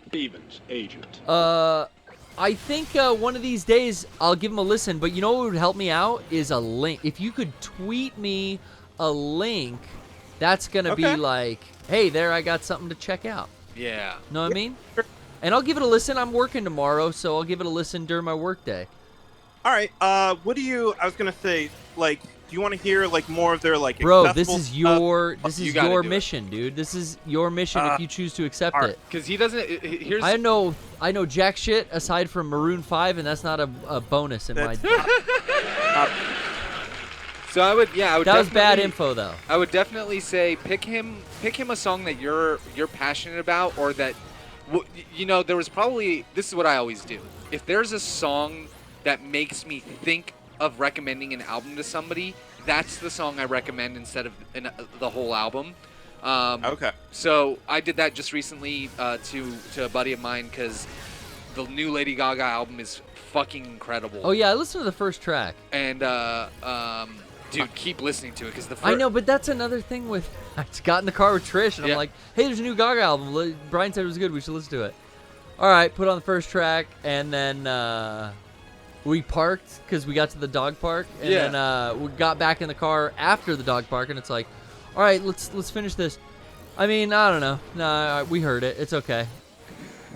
Stevens, agent. I think one of these days I'll give him a listen. But you know what would help me out is a link. If you could tweet me a link, that's gonna be Okay. like, hey, there, I got something to check out. Yeah. Know what I mean? And I'll give it a listen. I'm working tomorrow, so I'll give it a listen during my work day. All right. What do you? I was gonna say, like, do you want to hear like more of their like? Bro, this accessible is stuff? your gotta your do it. mission, dude. This is your mission if you choose to accept alright. it. Because he doesn't. Here's. I know jack shit aside from Maroon 5, and that's not a bonus in my. That's- So I would. Yeah, I would. That was bad definitely- info, though. I would definitely say pick him a song that you're passionate about, or that there was probably, this is what I always do. If there's a song that makes me think of recommending an album to somebody, that's the song I recommend instead of the whole album. okay. So I did that just recently to a buddy of mine because the new Lady Gaga album is fucking incredible. Oh yeah, I listened to the first track. And dude, keep listening to it because the first. I know, but that's another thing with. I just got in the car with Trish, and Yeah. I'm like, "Hey, there's a new Gaga album. Brian said it was good. We should listen to it." All right, put on the first track, and then we parked because we got to the dog park, and Yeah. then we got back in the car after the dog park, and it's like, "All right, let's finish this." I mean, I don't know. No, we heard it. It's okay.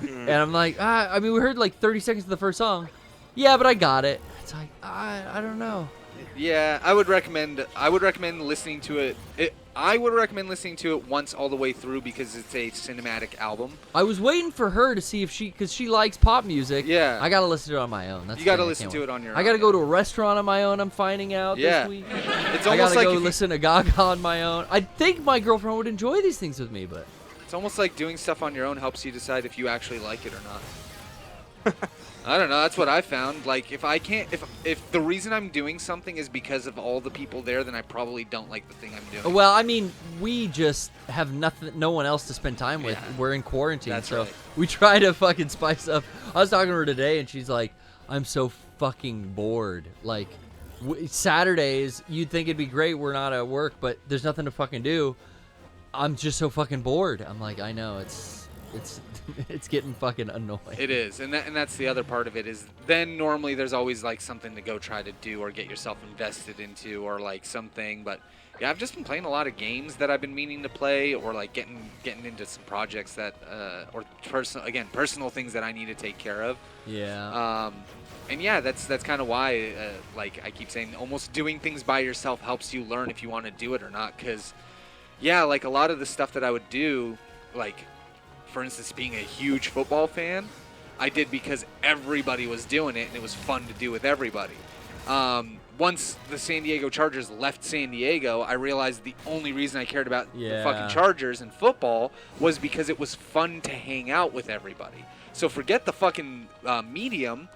And I'm like, I mean, we heard like 30 seconds of the first song. Yeah, but I got it. It's like, I don't know. Yeah, I would recommend listening to it. I would recommend listening to it once all the way through because it's a cinematic album. I was waiting for her to see if because she likes pop music. Yeah. I gotta listen to it on my own. That's You the got to thing, I listen can't to wait. it on your I own. gotta go to a restaurant on my own. I'm finding out Yeah. this week. It's I almost gotta like go if you- listen to Gaga on my own. I think my girlfriend would enjoy these things with me, but it's almost like doing stuff on your own helps you decide if you actually like it or not. I don't know. That's what I found. Like, if I can't, if the reason I'm doing something is because of all the people there, then I probably don't like the thing I'm doing. well, I mean, we just have no one else to spend time with. Yeah. We're in quarantine, That's so right. we try to fucking spice up. I was talking to her today, and she's like, "I'm so fucking bored." Like, Saturdays, you'd think it'd be great. We're not at work, but there's nothing to fucking do. I'm just so fucking bored. I'm like, I know it's it's getting fucking annoying. It is, and that's the other part of it is then normally there's always like something to go try to do or get yourself invested into or like something. But yeah, I've just been playing a lot of games that I've been meaning to play or like getting into some projects that or personal things that I need to take care of. Yeah. And yeah, that's kind of why like I keep saying almost doing things by yourself helps you learn if you want to do it or not. Because yeah, like a lot of the stuff that I would do, like for instance, being a huge football fan, I did because everybody was doing it and it was fun to do with everybody. Once the San Diego Chargers left San Diego, I realized the only reason I cared about the fucking Chargers and football was because it was fun to hang out with everybody. So forget the fucking medium.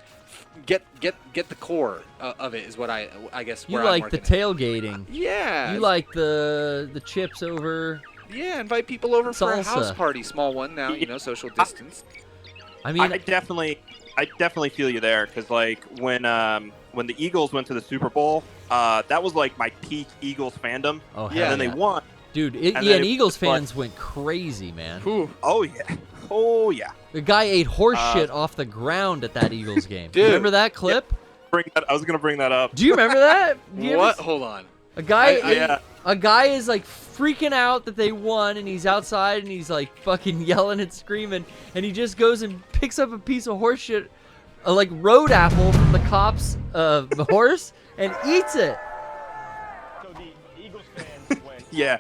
Get the core of it is what I guess. You where like I'm the working at. tailgating. Yeah. You like the chips over. Yeah, invite people over for a house Salsa. party, small one now, social distance. I mean, I definitely feel you there because like when the Eagles went to the Super Bowl, that was like my peak Eagles fandom. oh yeah, hell and then yeah. they won. Dude, and and then it Eagles was like- fans went crazy, man. Whew. Oh yeah, oh yeah. The guy ate horse shit off the ground at that Eagles game. Dude. Remember that clip? I was gonna bring that up. Do you remember that? Do you ever What? Hold on. A guy, yeah. a guy is like freaking out that they won, and he's outside, and he's like fucking yelling and screaming, and he just goes and picks up a piece of horse shit, like road apple from the cop's horse, and eats it. So the Eagles fans went Yeah.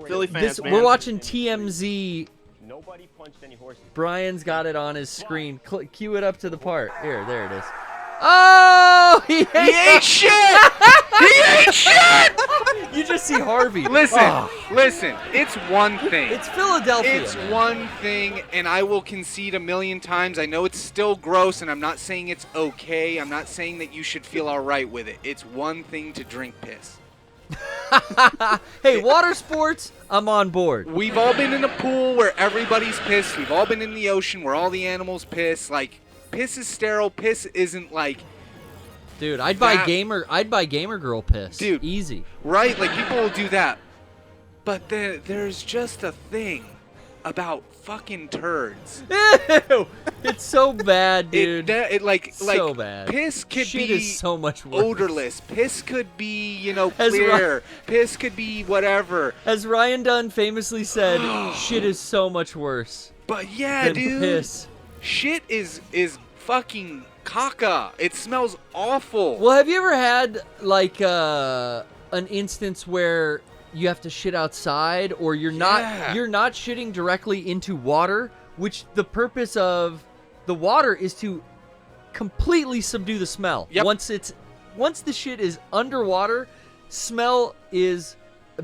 Philly fans, man. We're watching TMZ. Nobody punched any horses. Brian's got it on his screen. Cue it up to the part. Here, there it is. Oh, he ate shit! He ate shit! You just see Harvey. Listen, listen. It's one thing. It's Philadelphia. It's one thing, and I will concede a million times. I know it's still gross, and I'm not saying it's okay. I'm not saying that you should feel all right with it. It's one thing to drink piss. Hey, water sports, I'm on board. We've all been in a pool where everybody's pissed. We've all been in the ocean where all the animals piss. Like, piss is sterile. Piss isn't like... Dude, I'd buy gamer girl piss. Dude. Easy. Right? Like, people will do that. But there's just a thing about fucking turds. Ew! It's so bad, dude. So bad. Piss could Shit be is so much worse. odorless. Piss could be, As clear. Piss could be whatever. As Ryan Dunn famously said, shit is so much worse. But yeah, than dude. Piss. Shit is fucking caca. It smells awful. Well, have you ever had like an instance where you have to shit outside, or you're not shitting directly into water, which the purpose of the water is to completely subdue the smell. Yep. Once the shit is underwater, smell is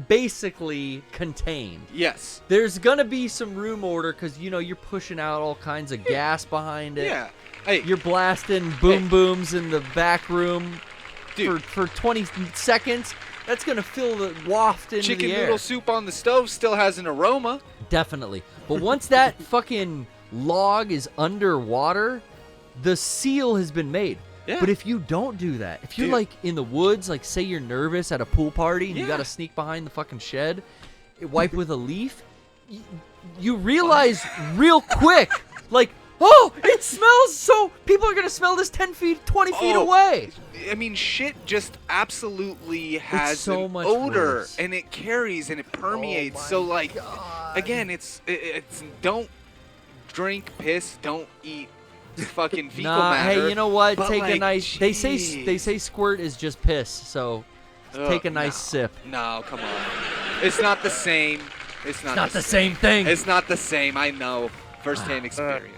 basically contained. Yes. There's gonna be some room order because you're pushing out all kinds of gas behind it. Yeah. Hey. You're blasting boom booms in the back room Dude. for 20 seconds. That's gonna fill the waft into Chicken the air. noodle soup on the stove still has an aroma. Definitely. But once that fucking log is underwater, the seal has been made. Yeah. But if you don't do that, if you're Dude. like in the woods, like say you're nervous at a pool party and you Yeah. gotta sneak behind the fucking shed, wipe with a leaf, you realize real quick, like, oh, it smells so... People are going to smell this 10 feet, 20 feet away. I mean, shit just absolutely has so an much odor, worse. and it carries and it permeates. So, like, again, it's don't drink piss, don't eat fucking fecal matter. Hey, you know what? But, Take a like, nice... They say jeez. squirt is just piss, so take a nice sip. No, come on. It's not the same. It's not the same thing. It's not the same. I know. First-hand experience.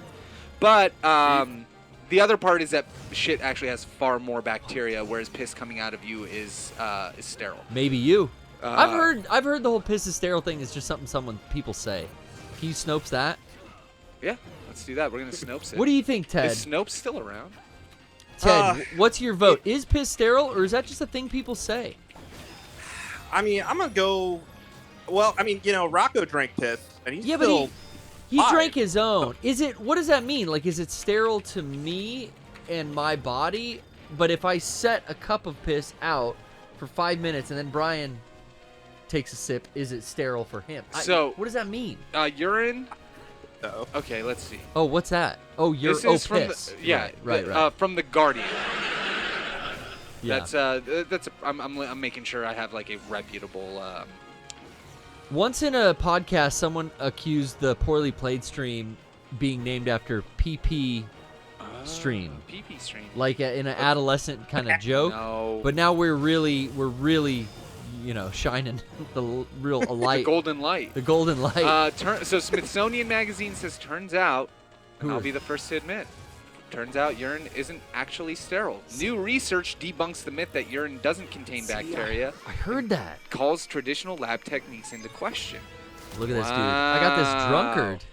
But the other part is that shit actually has far more bacteria, whereas piss coming out of you is sterile. Maybe you. I've heard the whole piss is sterile thing is just something people say. Can you Snopes that? Yeah, let's do that. We're gonna Snopes it. What do you think, Ted? Is Snopes still around? Ted, what's your vote? Is piss sterile, or is that just a thing people say? I mean, I'm gonna go. Well, I mean, Rocco drank piss, and he's But still. he alive. drank his own. What does that mean? Like, is it sterile to me and my body? But if I set a cup of piss out for 5 minutes and then Brian takes a sip, is it sterile for him? So what does that mean? Urine. Uh-oh. Okay, let's see. Oh, what's that? Oh, This is from piss. right. From the Guardian. Yeah. I'm making sure I have like a reputable. Once in a podcast, someone accused the poorly played stream being named after PP stream, PP stream. like in an adolescent kind of joke. No. But now we're really, shining the real light. The golden light. The golden light. So Smithsonian Magazine says, turns out, and I'll be the first to admit, turns out urine isn't actually sterile. New research debunks the myth that urine doesn't contain bacteria. I heard that. Calls traditional lab techniques into question. Look at this dude. I got this drunkard.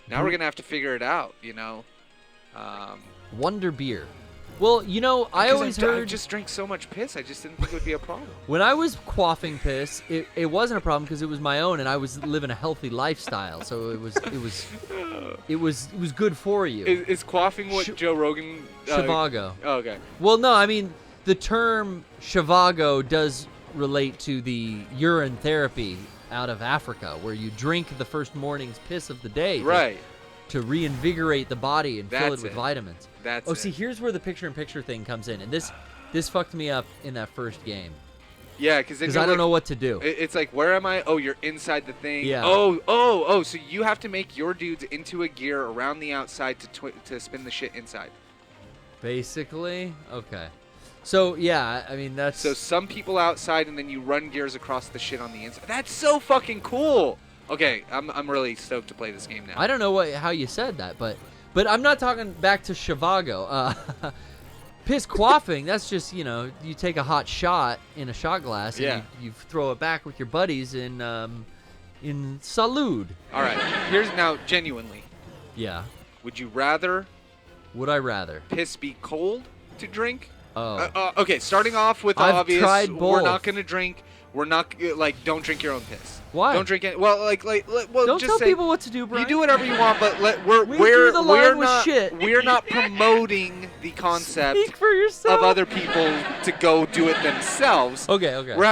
Now we're going to have to figure it out, Wonder beer. Well, I always I heard... just drank so much piss, I just didn't think it would be a problem. When I was quaffing piss, it wasn't a problem because it was my own and I was living a healthy lifestyle. So it was good for you. Is quaffing what Joe Rogan... Shivago. Oh, okay. Well, no, I mean, the term Shivago does relate to the urine therapy out of Africa, where you drink the first morning's piss of the day. Right. To reinvigorate the body and fill it That's with it. vitamins. That's see, here's where the picture-in-picture thing comes in, and this fucked me up in that first game. Yeah, because I don't know what to do. It's like, where am I? Oh, you're inside the thing. Yeah. Oh. So you have to make your dudes into a gear around the outside to spin the shit inside. Basically, okay. So yeah, I mean that's. So some people outside, and then you run gears across the shit on the inside. That's so fucking cool. Okay, I'm really stoked to play this game now. I don't know how you said that, but I'm not talking back to Shivago. Piss quaffing, that's just, you take a hot shot in a shot glass and you throw it back with your buddies in Salud. All right, here's now genuinely. Yeah. Would you rather? Would I rather? Piss be cold to drink? Oh. Okay, starting off with the I've obvious. tried We're both. not gonna drink. We're not don't drink your own piss. Why? Don't drink it. Well, well, don't just tell say, people what to do, Brian. You do whatever you want, but We drew the line with not shit. we're not promoting the concept Speak for yourself. of other people to go do it themselves. Okay. We're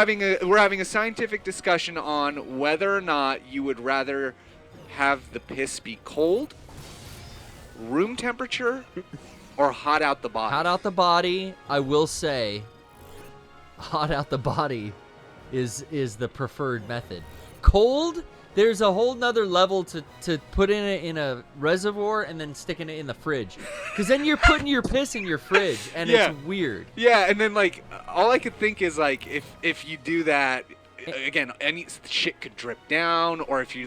having a scientific discussion on whether or not you would rather have the piss be cold, room temperature, or hot out the body. Hot out the body, I will say, hot out the body is the preferred method. Cold, there's a whole nother level to put in a reservoir and then sticking it in the fridge. Because then you're putting your piss in your fridge, and it's weird. Yeah, and then all I could think is if you do that, again, any shit could drip down, or if you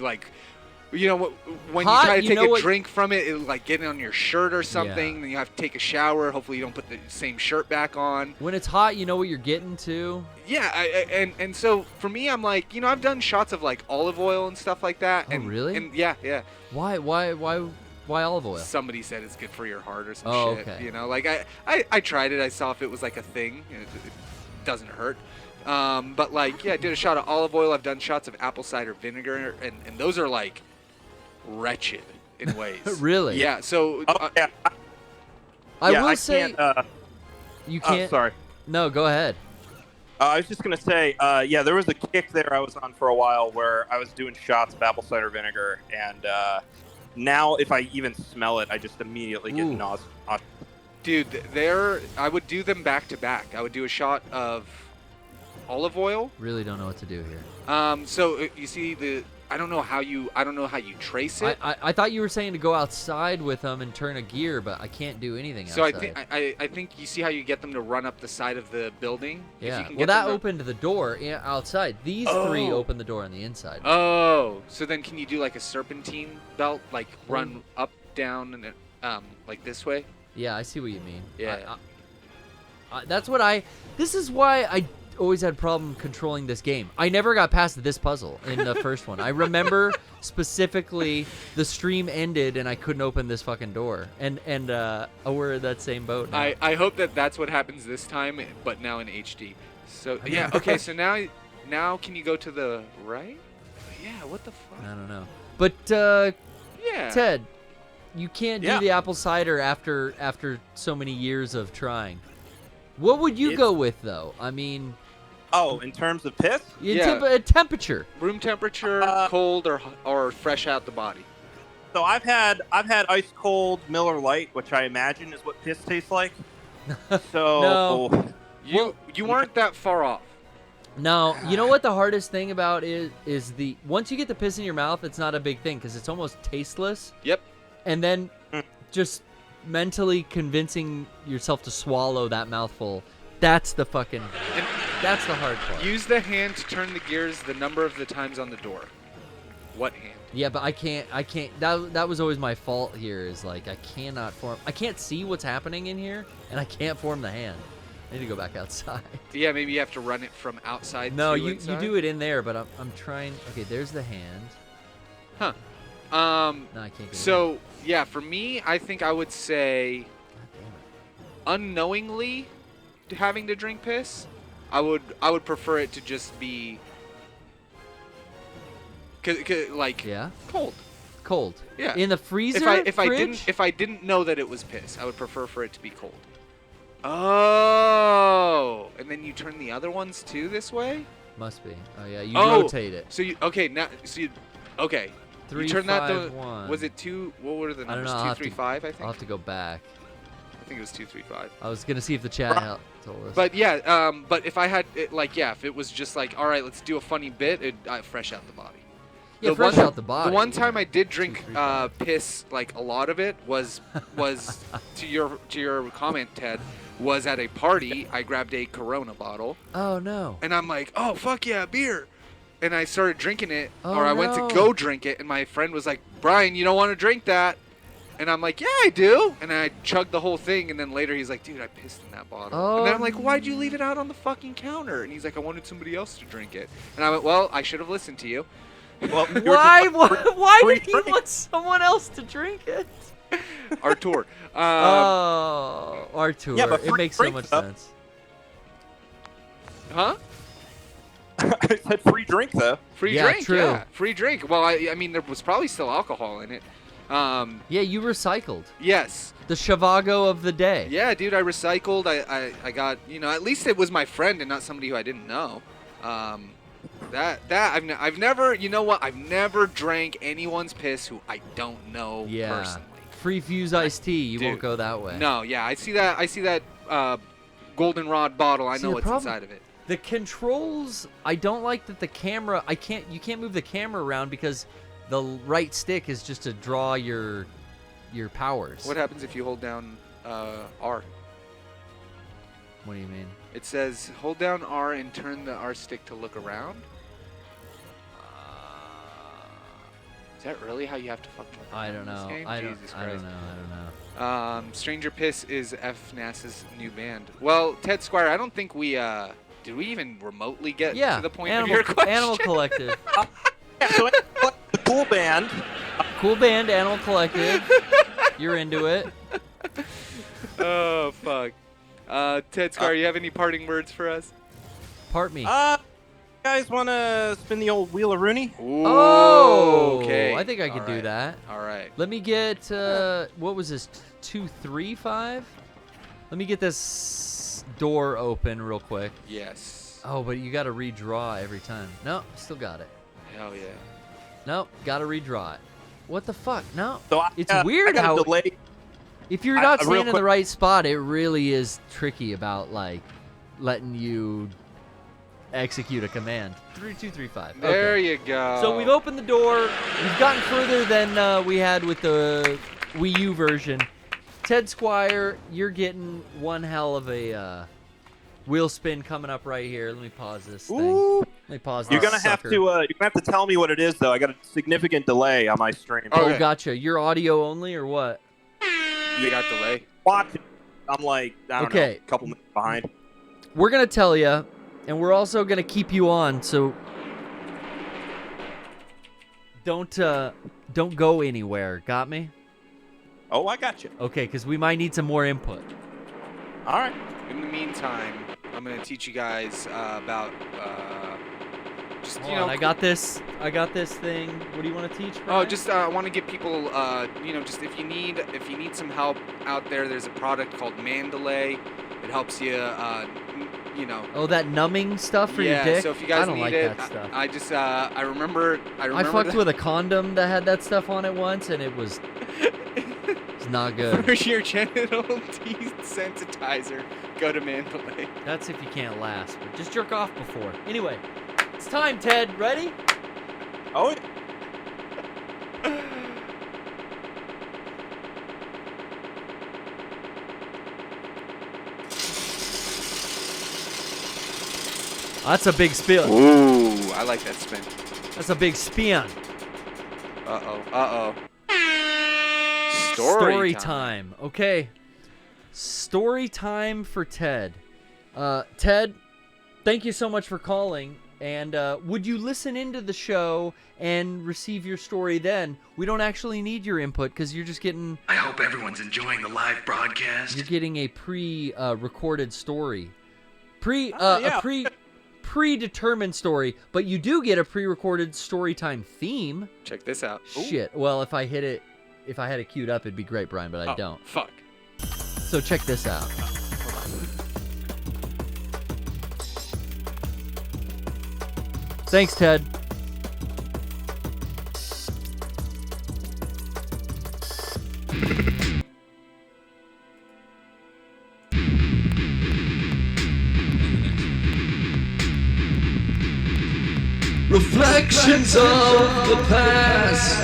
when Hot, you try to you take know a what- drink from it, it'll get on your shirt or something. Yeah. Then you have to take a shower. Hopefully you don't put the same shirt back on. When it's hot, you know what you're getting to. Yeah, and so for me, I'm I've done shots of olive oil and stuff like that. Oh, and, really? And yeah. Why olive oil? Somebody said it's good for your heart or some Oh, shit. okay. I tried it. I saw if it was a thing. It doesn't hurt. But I did a shot of olive oil. I've done shots of apple cider vinegar, and those are wretched in ways. Really? Yeah. So. I will I say can't, you can't. sorry. No, go ahead. I was just gonna say, there was a kick there I was on for a while where I was doing shots of apple cider vinegar, and now if I even smell it, I just immediately get Ooh. nausea. Dude, I would do them back to back. I would do a shot of olive oil. Really don't know what to do here. So you see I don't know how you trace it. I thought you were saying to go outside with them and turn a gear, but I can't do anything So outside. I think you see how you get them to run up the side of the building. Yeah. Well, that opened the door outside. These three open the door on the inside. Oh, so then can you do a serpentine belt, run up, down, and this way? Yeah, I see what you mean. Yeah. That's what This is why I always had problem controlling this game. I never got past this puzzle in the first one. I remember specifically the stream ended and I couldn't open this fucking door. And we're in that same boat now. I hope that's what happens this time, but now in HD. So yeah, okay. So now can you go to the right? Yeah. What the fuck? I don't know. But Yeah. Ted, you can't do the apple cider after so many years of trying. What would you go with though? I mean. Oh, in terms of piss? Temperature. Room temperature, cold or fresh out the body. So I've had ice cold Miller Lite, which I imagine is what piss tastes like. So No. You aren't that far off. No, you know what the hardest thing about is once you get the piss in your mouth, it's not a big thing because it's almost tasteless. Yep. And then just mentally convincing yourself to swallow that mouthful. That's the hard part. Use the hand to turn the gears the number of the times on the door. What hand? Yeah, but I can't. That was always my fault here. Is I can't see what's happening in here, and I can't form the hand. I need to go back outside. Yeah, maybe you have to run it from outside. No, to you inside? do it in there, but I'm trying. Okay, there's the hand. Huh. No, I can't get it. So yeah, for me, I think I would say God damn it. unknowingly having to drink piss. I would prefer it to just be Yeah. cold. Cold. Yeah. In the freezer. Fridge? if I didn't know that it was piss, I would prefer for it to be cold. Oh, and then you turn the other ones too this way? Must be. Oh yeah, you rotate it. So you okay. 3, you turn 5, that 1. was it 2? What were the I don't numbers? know. 2, 3, 5, I think. I'll have to go back. think it was 235. I was gonna see if the chat told us. But yeah, but if I had if it was just like, all right, let's do a funny bit, fresh out the body. Yeah, fresh out the body. The one time yeah. I did drink 235. piss, like a lot of it was to your comment, Ted, was at a party. I grabbed a Corona bottle. Oh no. And I'm like, oh fuck yeah, beer. And I started drinking it, Oh, or I went no. to go drink it, and my friend was like, Brian, you don't want to drink that. And I'm like, yeah, I do. And I chugged the whole thing, and then later he's like, dude, I pissed in that bottle. Oh, and then I'm like, why'd you leave it out on the fucking counter? And he's like, I wanted somebody else to drink it. And I went, well, I should have listened to you. Well, Why did he want someone else to drink it? Artur. Oh, Artur. Yeah, but it free makes so drink much stuff. sense. Huh? I said free drink though. Free Yeah, drink, true. yeah. Free drink. Well, I mean, there was probably still alcohol in it. Yeah, you recycled. Yes. The Shivago of the day. Yeah, dude, I recycled. I got, at least it was my friend and not somebody who I didn't know. I've never, you know what? I've never drank anyone's piss who I don't know Yeah. personally. Free Fuse iced tea. You Dude, won't go that way. No, yeah, I see that goldenrod bottle. I See, know the what's problem- inside of it. The controls, I don't like that the camera, you can't move the camera around because the right stick is just to draw your powers. What happens if you hold down R? What do you mean? It says hold down R and turn the R stick to look around. Is that really how you have to fucking look I around don't in this know. game? I don't Jesus know. I Christ. don't know. Stranger Piss is FNAS's new band. Well, Ted Squire, I don't think we did we even remotely get Yeah. to the point Animal, of your question? Animal Collective. Yeah, so the cool band. Cool band, Animal Collective. You're into it. Oh fuck. Ted Squire, you have any parting words for us? Part me. You guys want to spin the old wheel of Rooney? Oh, okay. I think I could All do right. that. All right. Let me get, what was this, 235? Let me get this door open real quick. Yes. Oh, but you got to redraw every time. No, still got it. Hell yeah. Nope, got to redraw it. What the fuck? No, So it's I weird got a how delay. if you're not real standing in the quick- right spot, it really is tricky about like letting you execute a command. 3235. There Okay. you go. So we've opened the door. We've gotten further than we had with the Wii U version. Ted Squire, you're getting one hell of a wheel spin coming up right here. Let me pause this thing. Ooh. Let me pause You're this gonna have sucker. to. You're gonna have to tell me what it is, though. I got a significant delay on my stream. Oh, Oh, Okay. gotcha. You're audio only or what? You got delay. Watching. I'm like, I don't know, Okay. a couple minutes behind. We're gonna tell you, and we're also gonna keep you on. So don't go anywhere. Got me? Oh, I got you. Okay, because we might need some more input. All right. In the meantime, I'm gonna teach you guys about just Hold on, I got this thing. What do you want to teach? Oh, Brian? just I want to give people, just if you need some help out there, there's a product called Mandalay. It helps you, Oh, that numbing stuff for yeah. your dick. So if you guys I don't need like it, that stuff. I just I remember. I fucked that with a condom that had that stuff on it once, and it was it's not good. for your genital desensitizer. Go to Mandalay. That's if you can't last, but just jerk off before. Anyway, it's time, Ted. Ready? Oh, yeah. That's a big spin. Ooh, I like that spin. That's a big spin. Uh oh. Story time. Okay. Story time for Ted. Ted, thank you so much for calling. And would you listen into the show and receive your story then? We don't actually need your input because you're just getting... I hope everyone's enjoying the live broadcast. You're getting a pre-recorded story. Yeah. A predetermined story, but you do get a pre-recorded storytime theme. Check this out. Shit. Well, if I had it queued up, it'd be great, Brian, but I don't. Fuck. So check this out. Thanks, Ted. Reflections of the past.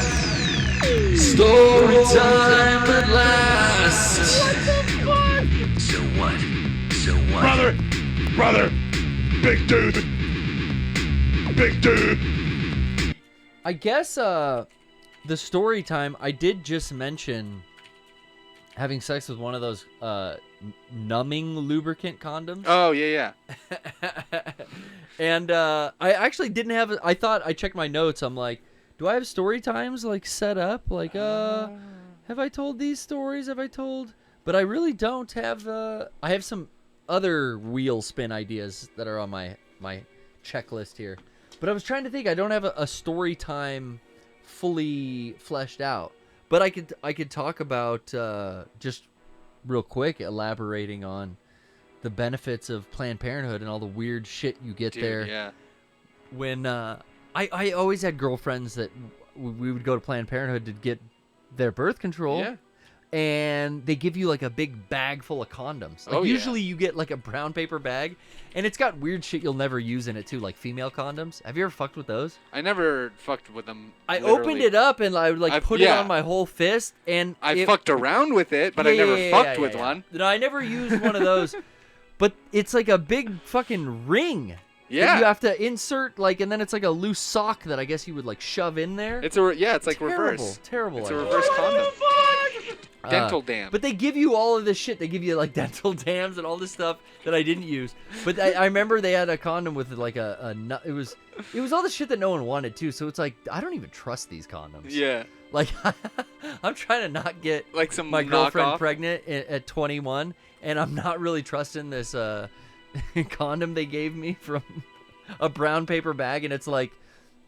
Story time at last. So what? So what? Brother, big dude. I guess the story time, I did just mention having sex with one of those numbing lubricant condoms. Oh, yeah. And I actually didn't have I thought I checked my notes. I'm like, do I have story times like set up? Like have I told these stories? But I really don't have I have some other wheel spin ideas that are on my checklist here. But I was trying to think. I don't have a story time fully fleshed out. But I could talk about just real quick, elaborating on the benefits of Planned Parenthood and all the weird shit you get there. Yeah. When I always had girlfriends that we would go to Planned Parenthood to get their birth control. Yeah. And they give you like a big bag full of condoms. Like usually you get like a brown paper bag, and it's got weird shit you'll never use in it too, like female condoms. Have you ever fucked with those? I never fucked with them. I opened it up and I would like put it on my whole fist, and I fucked around with it, but I never fucked with one. No, I never used one of those. But it's like a big fucking ring. Yeah. That you have to insert and then it's like a loose sock that I guess you would like shove in there. It's like reverse. Terrible. It's a reverse condom. Dental dam. But they give you all of this shit. They give you like dental dams and all this stuff that I didn't use. But I remember they had a condom with like it was all the shit that no one wanted too. So it's like I don't even trust these condoms. Yeah. Like I'm trying to not get like some my girlfriend knockoff. pregnant at 21, and I'm not really trusting this condom they gave me from a brown paper bag, and it's like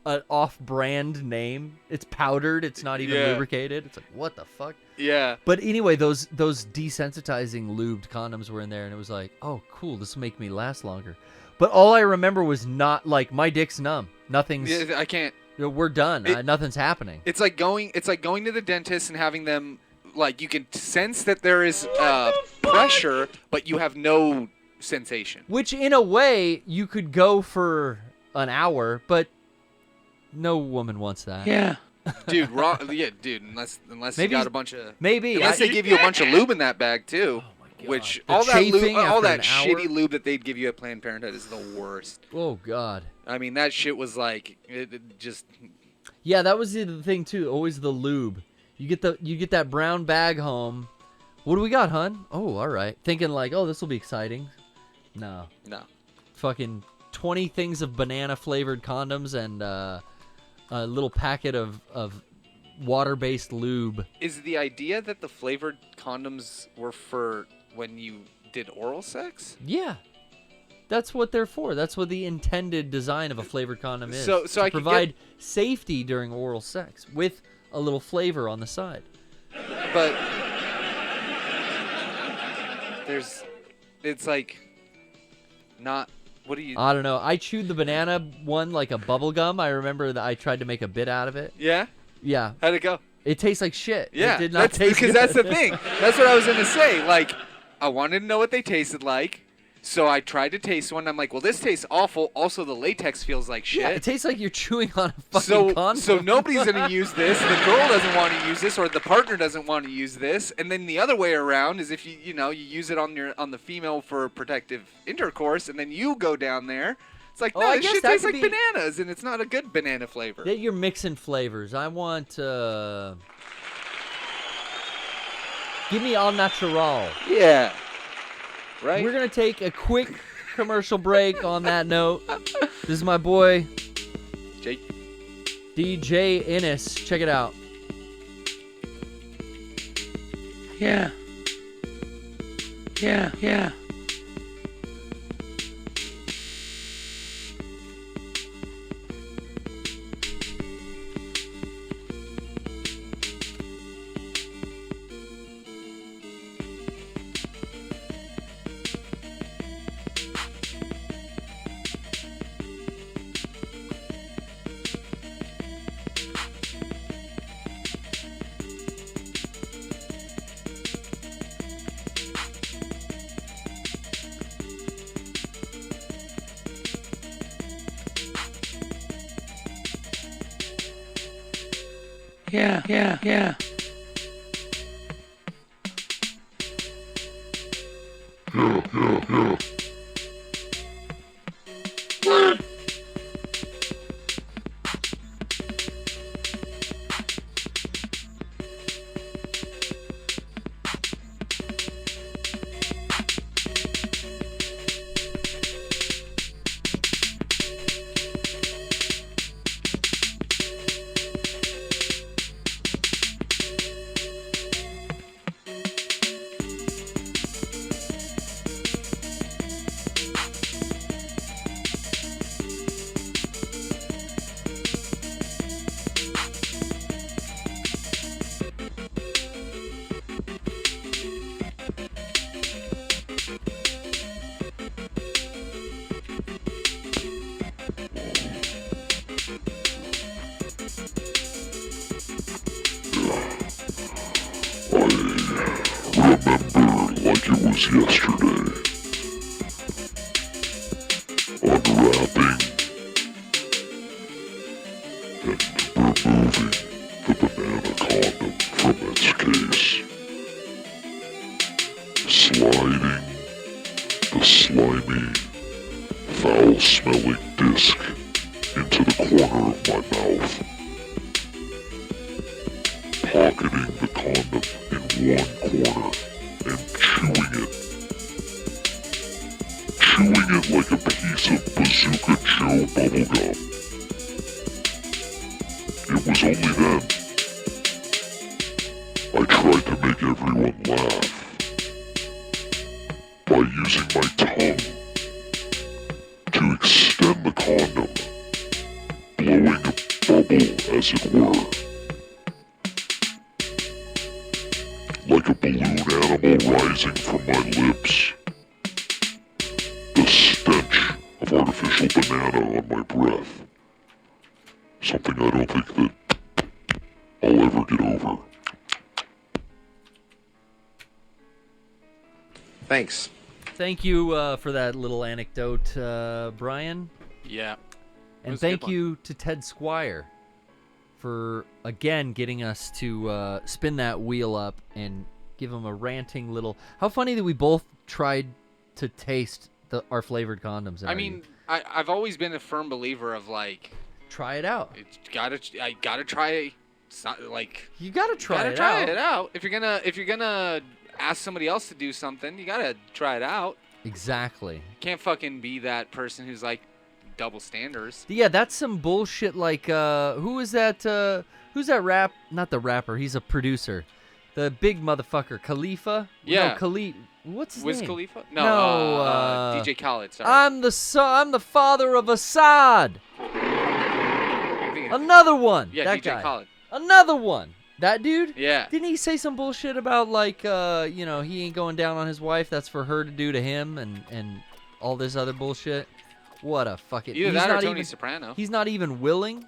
an off-brand name. It's powdered. It's not even lubricated. It's like, what the fuck? Yeah. But anyway, those desensitizing lubed condoms were in there, and it was like, oh, cool, this will make me last longer. But all I remember was not like my dick's numb. Nothing's. Yeah, I can't. We're done. Nothing's happening. It's like going to the dentist and having them like you can sense that there is pressure, but you have no sensation. Which in a way you could go for an hour, but no woman wants that. Yeah. Dude, unless maybe, you got a bunch of unless they give you a bunch of lube in that bag too. Oh my God. Which all that shitty lube that they'd give you at Planned Parenthood is the worst. Oh God. I mean, that shit was like it just. Yeah, that was the thing too. Always the lube. You get that brown bag home. What do we got, hun? Oh, all right. Thinking like, oh, this will be exciting. No. Fucking 20 things of banana flavored condoms and a little packet of water-based lube. Is the idea that the flavored condoms were for when you did oral sex? Yeah. That's what they're for. That's what the intended design of a flavored condom is. So to I provide safety during oral sex with a little flavor on the side. But it's like not. What do you? I don't know. I chewed the banana one like a bubble gum. I remember that I tried to make a bit out of it. Yeah. Yeah. How'd it go? It tastes like shit. Yeah. It did not taste because good. that's the thing. That's what I was gonna say. Like, I wanted to know what they tasted like. So I tried to taste one. I'm like, well, this tastes awful. Also, the latex feels like shit. Yeah, it tastes like you're chewing on a fucking condom. So nobody's going to use this. The girl doesn't want to use this, or the partner doesn't want to use this. And then the other way around is if you use it on the female for protective intercourse, and then you go down there. It's like, no, this shit tastes like bananas, and it's not a good banana flavor. You're mixing flavors. I want, give me all natural. Yeah. Right. We're going to take a quick commercial break on that note. This is my boy, DJ Innes. Check it out. Yeah. Like it was yesterday. Unwrapping and removing the banana condom from its case. Sliding the slimy, foul-smelling disc into the corner of my mouth. Pocketing the condom in one corner and chewing it like a piece of Bazooka Joe bubblegum. It was only then I tried to make everyone laugh by using my tongue to extend the condom, blowing a bubble as it were. Like a balloon animal rising from my lips. The stench of artificial banana on my breath. Something I don't think that I'll ever get over. Thanks. Thank you for that little anecdote, Brian. Yeah. And thank you to Ted Squire for, again, getting us to spin that wheel up and give him a ranting little... How funny that we both tried to taste our flavored condoms. I mean, I've always been a firm believer of, like... Try it out. I gotta try... Like... You gotta try it out. If you're gonna ask somebody else to do something, you gotta try it out. Exactly. You can't fucking be that person who's like... double standards. Yeah, that's some bullshit. Like, who is that? Who's that rap? Not the rapper. He's a producer. The big motherfucker, Khalifa. Yeah. No, Khalid. What's his Wiz name? Khalifa? No, DJ Khaled. Sorry. I'm the father of Assad. Another one. Yeah, that DJ guy. Khaled. Another one. That dude? Yeah. Didn't he say some bullshit about like, he ain't going down on his wife? That's for her to do to him, and all this other bullshit. What a fucking... Either that or Tony Soprano. He's not even willing.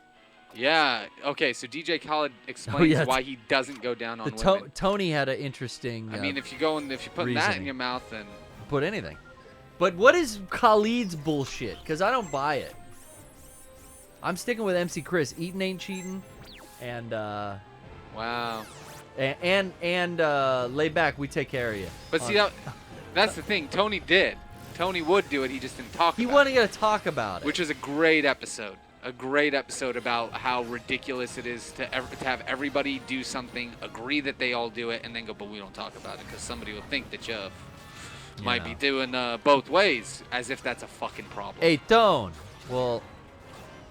Yeah. Okay, so DJ Khaled explains why he doesn't go down on women. Tony had an interesting... I mean, if you're putting that in your mouth, then... Put anything. But what is Khalid's bullshit? Because I don't buy it. I'm sticking with MC Chris. Eating ain't cheating. And, Wow. And lay back, we take care of you. But see, that's the thing. Tony did. Tony would do it. He just didn't talk about it. He wasn't going to talk about it. Which is a great episode. A great episode about how ridiculous it is to have everybody do something, agree that they all do it, and then go, but we don't talk about it because somebody will think that you might be doing both ways, as if that's a fucking problem. Hey, Tone. Well...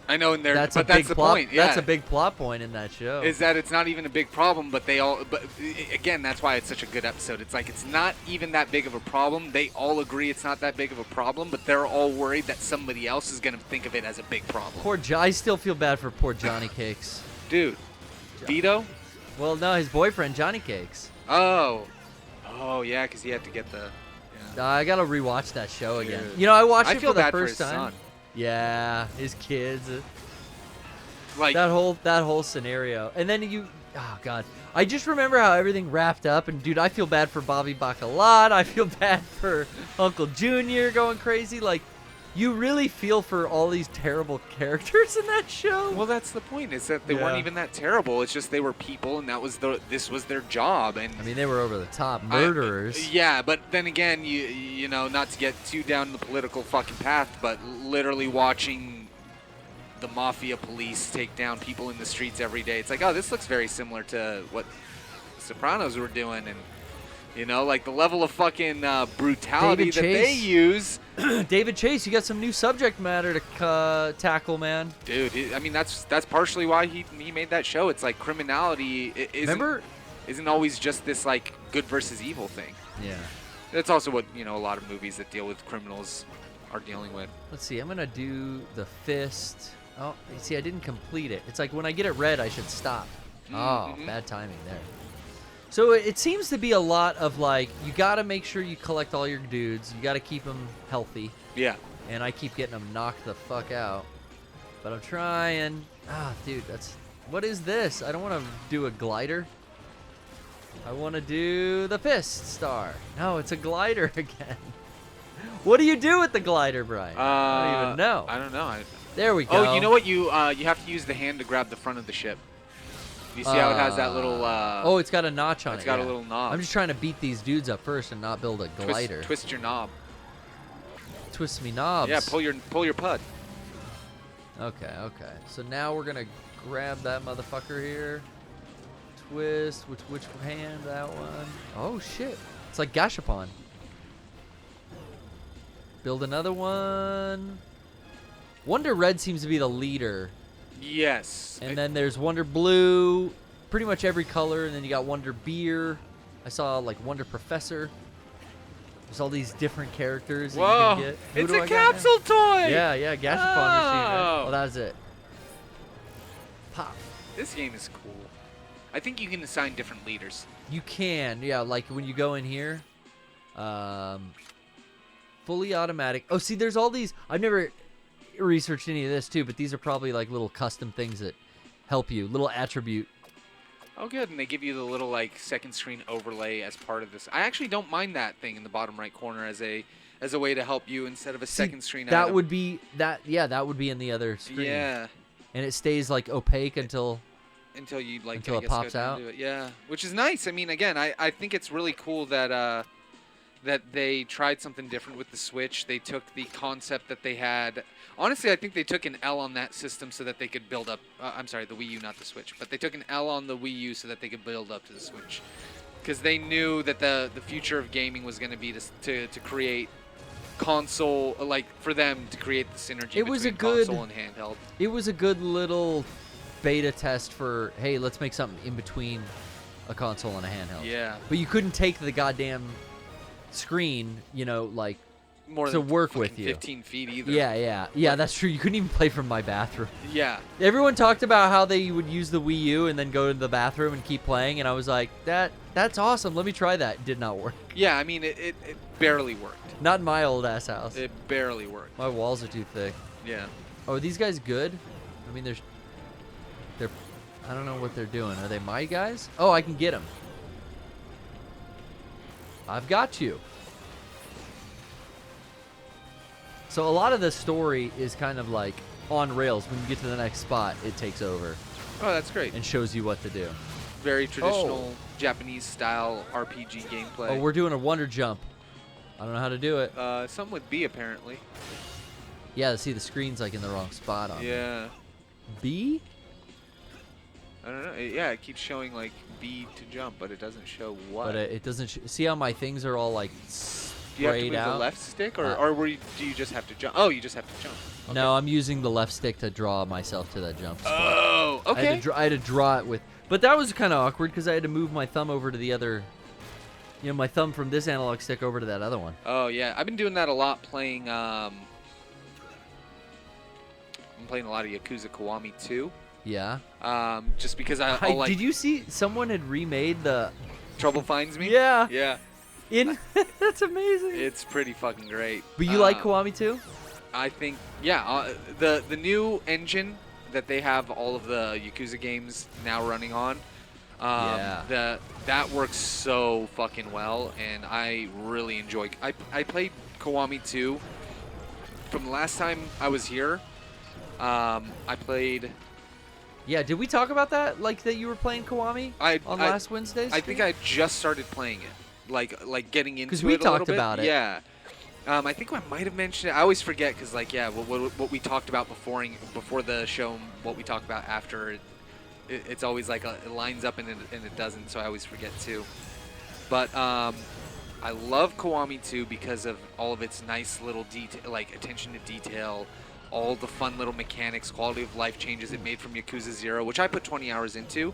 I know, and that's the plot, point. Yeah. That's a big plot point in that show. Is that it's not even a big problem, but again, that's why it's such a good episode. It's like it's not even that big of a problem. They all agree it's not that big of a problem, but they're all worried that somebody else is going to think of it as a big problem. I still feel bad for poor Johnny Cakes. Dude, Vito? Well, no, his boyfriend, Johnny Cakes. Oh, yeah, because he had to get the... Yeah. I got to rewatch that show again. You know, I watched it for the first time. Son. Yeah, his kids. Like that whole scenario. And then oh god. I just remember how everything wrapped up, and dude, I feel bad for Bobby Baccarat. I feel bad for Uncle Junior going crazy. Like, You really feel for all these terrible characters in that show. Well, that's the point. Is that they Yeah. weren't even that terrible. It's just they were people, and this was their job. And I mean, they were over the top murderers. yeah, but then again, you know, not to get too down the political fucking path, but literally watching the mafia police take down people in the streets every day. It's like, oh, this looks very similar to what Sopranos were doing, and you know, like the level of fucking brutality David that they Chase. use. David Chase, you got some new subject matter to tackle, man. Dude, I mean, that's partially why he made that show. It's like criminality isn't always just this like good versus evil thing. Yeah. That's also what, you know, a lot of movies that deal with criminals are dealing with. Let's see. I'm gonna do the fist. Oh, you see, I didn't complete it. It's like when I get it red, I should stop. Oh, bad timing there. So it seems to be a lot of like, you got to make sure you collect all your dudes. You got to keep them healthy. Yeah. And I keep getting them knocked the fuck out. But I'm trying. Ah, dude, what is this? I don't want to do a glider. I want to do the fist star. No, it's a glider again. What do you do with the glider, Brian? I don't even know. I don't know. There we go. Oh, you know what? You have to use the hand to grab the front of the ship. You see how it has that little... oh, it's got a notch on it. It's got yeah. a little knob. I'm just trying to beat these dudes up first and not build a glider. Twist your knob. Twist me knobs. Yeah, pull your pud. Okay. So now we're gonna grab that motherfucker here. Twist. Which hand? That one. Oh shit! It's like Gashapon. Build another one. Wonder Red seems to be the leader. Yes. And then there's Wonder Blue, pretty much every color, and then you got Wonder Beer. I saw like Wonder Professor. There's all these different characters that you Whoa! can get. Who It's do a I got capsule toy. now? Yeah, Gashapon machine. Right? Oh. Oh, that was it. Pop. This game is cool. I think you can assign different leaders. You can, yeah, like when you go in here, fully automatic. Oh, see, there's all these. I've never researched any of this too, but these are probably like little custom things that help you, little attribute. Oh, good. And they give you the little like second screen overlay as part of this. I actually don't mind that thing in the bottom right corner as a way to help you instead of a second screen. That item. would be that. Yeah, that would be in the other screen. Yeah. And it stays like opaque until you like until I it guess, go pops down out. to it. Yeah, which is nice. I mean, again, I think it's really cool that that they tried something different with the Switch. They took the concept that they had. Honestly, I think they took an L on that system so that they could build up. I'm sorry, the Wii U, not the Switch. But they took an L on the Wii U so that they could build up to the Switch. Because they knew that the future of gaming was going to be to create console, like for them to create the synergy between console and handheld. It was a good little beta test for, hey, let's make something in between a console and a handheld. Yeah. But you couldn't take the goddamn screen, you know, like More to than work with fucking you. 15 feet either. Yeah, that's true. You couldn't even play from my bathroom. Yeah. Everyone talked about how they would use the Wii U and then go to the bathroom and keep playing, and I was like, that's awesome. Let me try that. It did not work. Yeah, I mean, it barely worked. Not in my old ass house. It barely worked. My walls are too thick. Yeah. Oh, are these guys good? I mean, they're I don't know what they're doing. Are they my guys? Oh, I can get them. I've got you. So a lot of the story is kind of like on rails. When you get to the next spot, it takes over. Oh, that's great. And shows you what to do. Very traditional Japanese style RPG gameplay. Oh, we're doing a wonder jump. I don't know how to do it. Something with B apparently. Yeah, see the screen's like in the wrong spot on Yeah. B? I don't know. Yeah, it keeps showing like B to jump, but it doesn't show what. But it doesn't. See how my things are all like do you have to sprayed move out? the left stick, or do you just have to jump? Oh, you just have to jump. Okay. No, I'm using the left stick to draw myself to that jump spot. Oh, okay. I had to draw it with, but that was kind of awkward because I had to move my thumb over to the other. You know, my thumb from this analog stick over to that other one. Oh yeah, I've been doing that a lot playing. I'm playing a lot of Yakuza Kiwami 2. Yeah. Just because I like. Did you see someone had remade the Trouble Finds Me? Yeah. Yeah. That's amazing. It's pretty fucking great. But you like Kiwami too? I think, yeah. The new engine that they have all of the Yakuza games now running on. That works so fucking well, and I really enjoy. I played Kiwami 2 from the last time I was here, I played. Yeah, did we talk about that? Like that you were playing Kiwami on last Wednesday's I think I just started playing it, like getting into it a we little talked bit. about it. Yeah. I think I might have mentioned it. I always forget because, like, yeah, what we talked about before the show, and what we talked about after, it's always like it lines up and it doesn't, so I always forget too. But I love Kiwami 2 because of all of its nice little detail, like attention to detail, all the fun little mechanics, quality of life changes it made from Yakuza 0, which I put 20 hours into.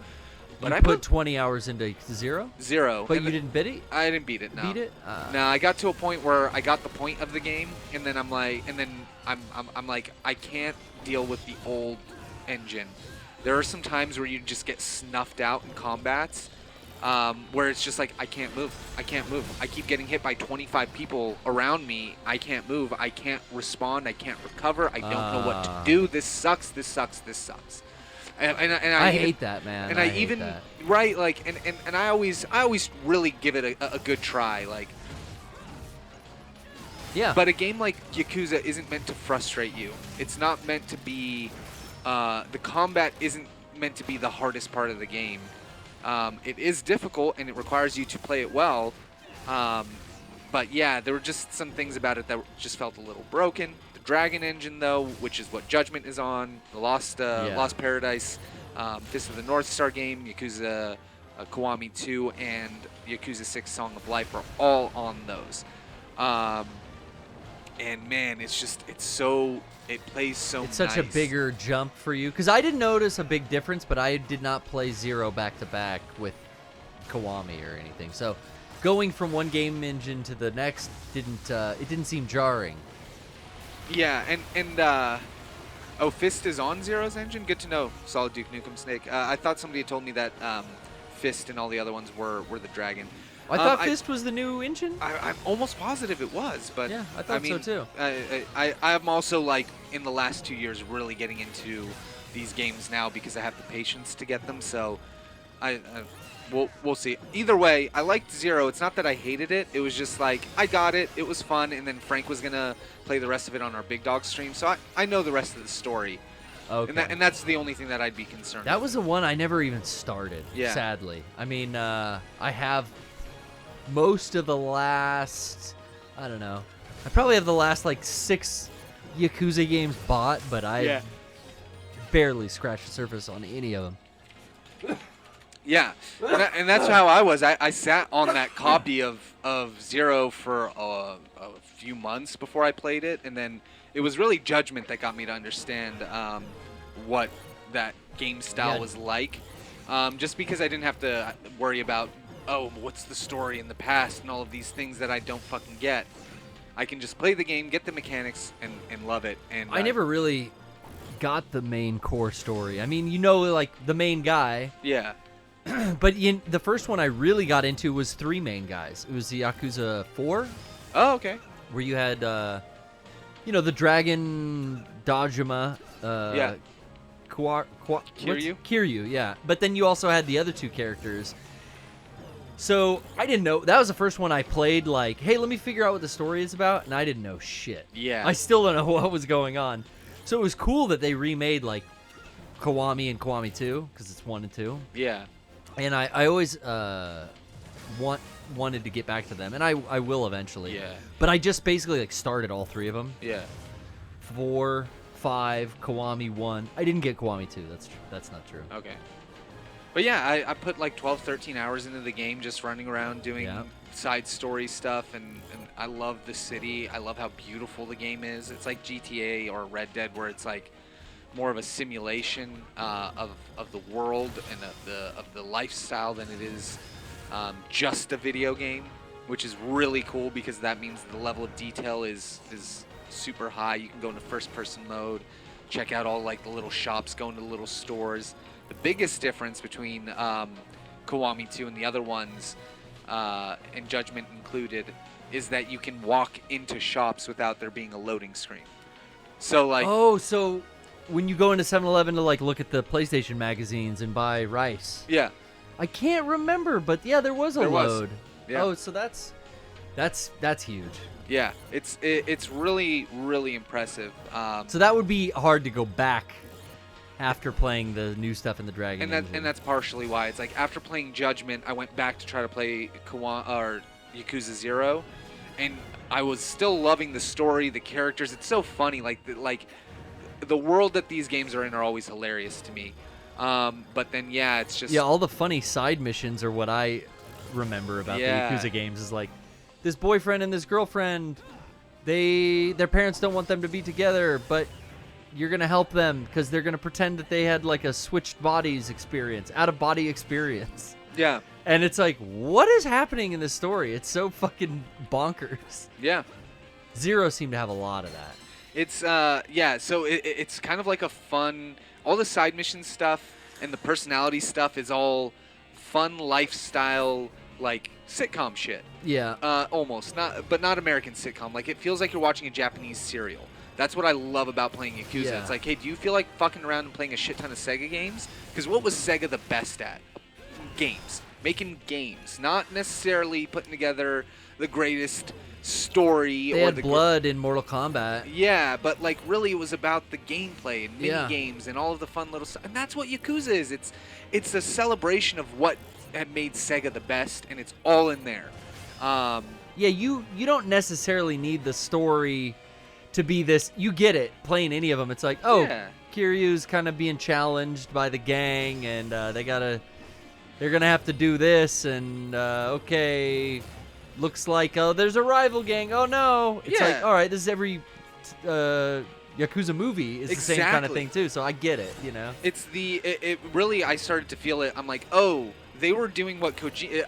But I put 20 hours into 0? 0. But you didn't beat it? I didn't beat it, no. Beat it? No, I got to a point where I got the point of the game, and then I'm like, I can't deal with the old engine. There are some times where you just get snuffed out in combats, where it's just like, I can't move. I can't move. I keep getting hit by 25 people around me. I can't move. I can't respond. I can't recover. I don't know what to do. This sucks. This sucks. This sucks. And I hate that, man. And I even that. Right, like, and I always really give it a good try, like. Yeah. But a game like Yakuza isn't meant to frustrate you. It's not meant to be. The combat isn't meant to be the hardest part of the game. It is difficult and it requires you to play it well. But yeah, there were just some things about it that just felt a little broken. The Dragon engine, though, which is what Judgment is on, the Lost Paradise, Fist of the North Star game, Yakuza Kiwami 2, and Yakuza 6 Song of Life are all on those. And man, it plays so nice. It's such a bigger jump for you. Because I didn't notice a big difference, but I did not play 0 back-to-back with Kiwami or anything. So going from one game engine to the next didn't seem jarring. Yeah, and Fist is on Zero's engine? Good to know, Solid Duke Nukem Snake. I thought somebody had told me that Fist and all the other ones were the Dragon. I thought Fist was the new engine. I'm almost positive it was, but yeah, I thought so too. I'm also, like, in the last 2 years really getting into these games now because I have the patience to get them. So we'll see. Either way, I liked 0. It's not that I hated it. It was just like I got it. It was fun, and then Frank was gonna play the rest of it on our Big Dog stream. So I know the rest of the story. Okay. And that's the only thing that I'd be concerned. That was the one I never even started. Yeah. Sadly, I mean, I have most of the last, I don't know, I probably have the last like 6 Yakuza games bought, but I barely scratched the surface on any of them. Yeah, and that's how I was. I sat on that copy of 0 for a few months before I played it, and then it was really Judgment that got me to understand what that game style was like. Just because I didn't have to worry about, what's the story in the past and all of these things that I don't fucking get. I can just play the game, get the mechanics, and love it. And I never really got the main core story. I mean, like the main guy. Yeah. But the first one I really got into was 3 main guys. It was the Yakuza 4. Oh, okay. Where you had, the Dragon Dojima. Kiryu, yeah. But then you also had the other 2 characters. So I didn't know. That was the first one I played, like, hey, let me figure out what the story is about. And I didn't know shit. Yeah. I still don't know what was going on. So it was cool that they remade, like, Kiwami and Kiwami 2, because it's 1 and 2. Yeah. And I always wanted to get back to them, and I will eventually. Yeah. But I just basically like started all 3 of them. Yeah. 4, 5, Kiwami 1. I didn't get Kiwami 2. That's not true. Okay. But yeah, I put like 12, 13 hours into the game just running around doing side story stuff, and I love the city. I love how beautiful the game is. It's like GTA or Red Dead, where it's like more of a simulation of the world and of the lifestyle than it is just a video game, which is really cool because that means the level of detail is super high. You can go into first-person mode, check out all like the little shops, go into little stores. The biggest difference between Kiwami 2 and the other ones, and Judgment included, is that you can walk into shops without there being a loading screen. So like, so when you go into 7-Eleven to like look at the PlayStation magazines and buy rice. Yeah. I can't remember, but yeah, there was a load. Yeah. Oh, so that's That's huge. Yeah, it's really, really impressive. So that would be hard to go back after playing the new stuff in the Dragon Engine. And that's partially why. It's like after playing Judgment, I went back to try to play Yakuza 0, and I was still loving the story, the characters. It's so funny. Like the world that these games are in are always hilarious to me. But then, yeah, it's just... Yeah, all the funny side missions are what I remember about Yeah. the Yakuza games. Is like, this boyfriend and this girlfriend, their parents don't want them to be together, but you're going to help them because they're going to pretend that they had like a switched bodies experience, out-of-body experience. Yeah. And it's like, what is happening in this story? It's so fucking bonkers. Yeah. Zero seemed to have a lot of that. It's yeah, so it's kind of like a fun, all the side mission stuff and the personality stuff is all fun lifestyle, like sitcom shit. Yeah. Almost, not American sitcom. Like it feels like you're watching a Japanese serial. That's what I love about playing Yakuza. Yeah. It's like, hey, do you feel like fucking around and playing a shit ton of Sega games? Because what was Sega the best at? Games. Making games. Not necessarily putting together the greatest story. They or had the blood in Mortal Kombat. Yeah, but like really it was about the gameplay and mini Yeah. games and all of the fun little stuff. And that's what Yakuza is. It's a celebration of what had made Sega the best, and it's all in there. Yeah, you don't necessarily need the story to be this. You get it playing any of them. It's like, oh, Yeah. Kiryu's kind of being challenged by the gang, and they're gonna have to do this, and okay, looks like there's a rival gang. Oh no, it's like, Yeah. all right, this is every Yakuza movie is the same kind of Exactly. thing too. So I get it, you know. It's it really, I started to feel it. I'm like, oh, they were doing what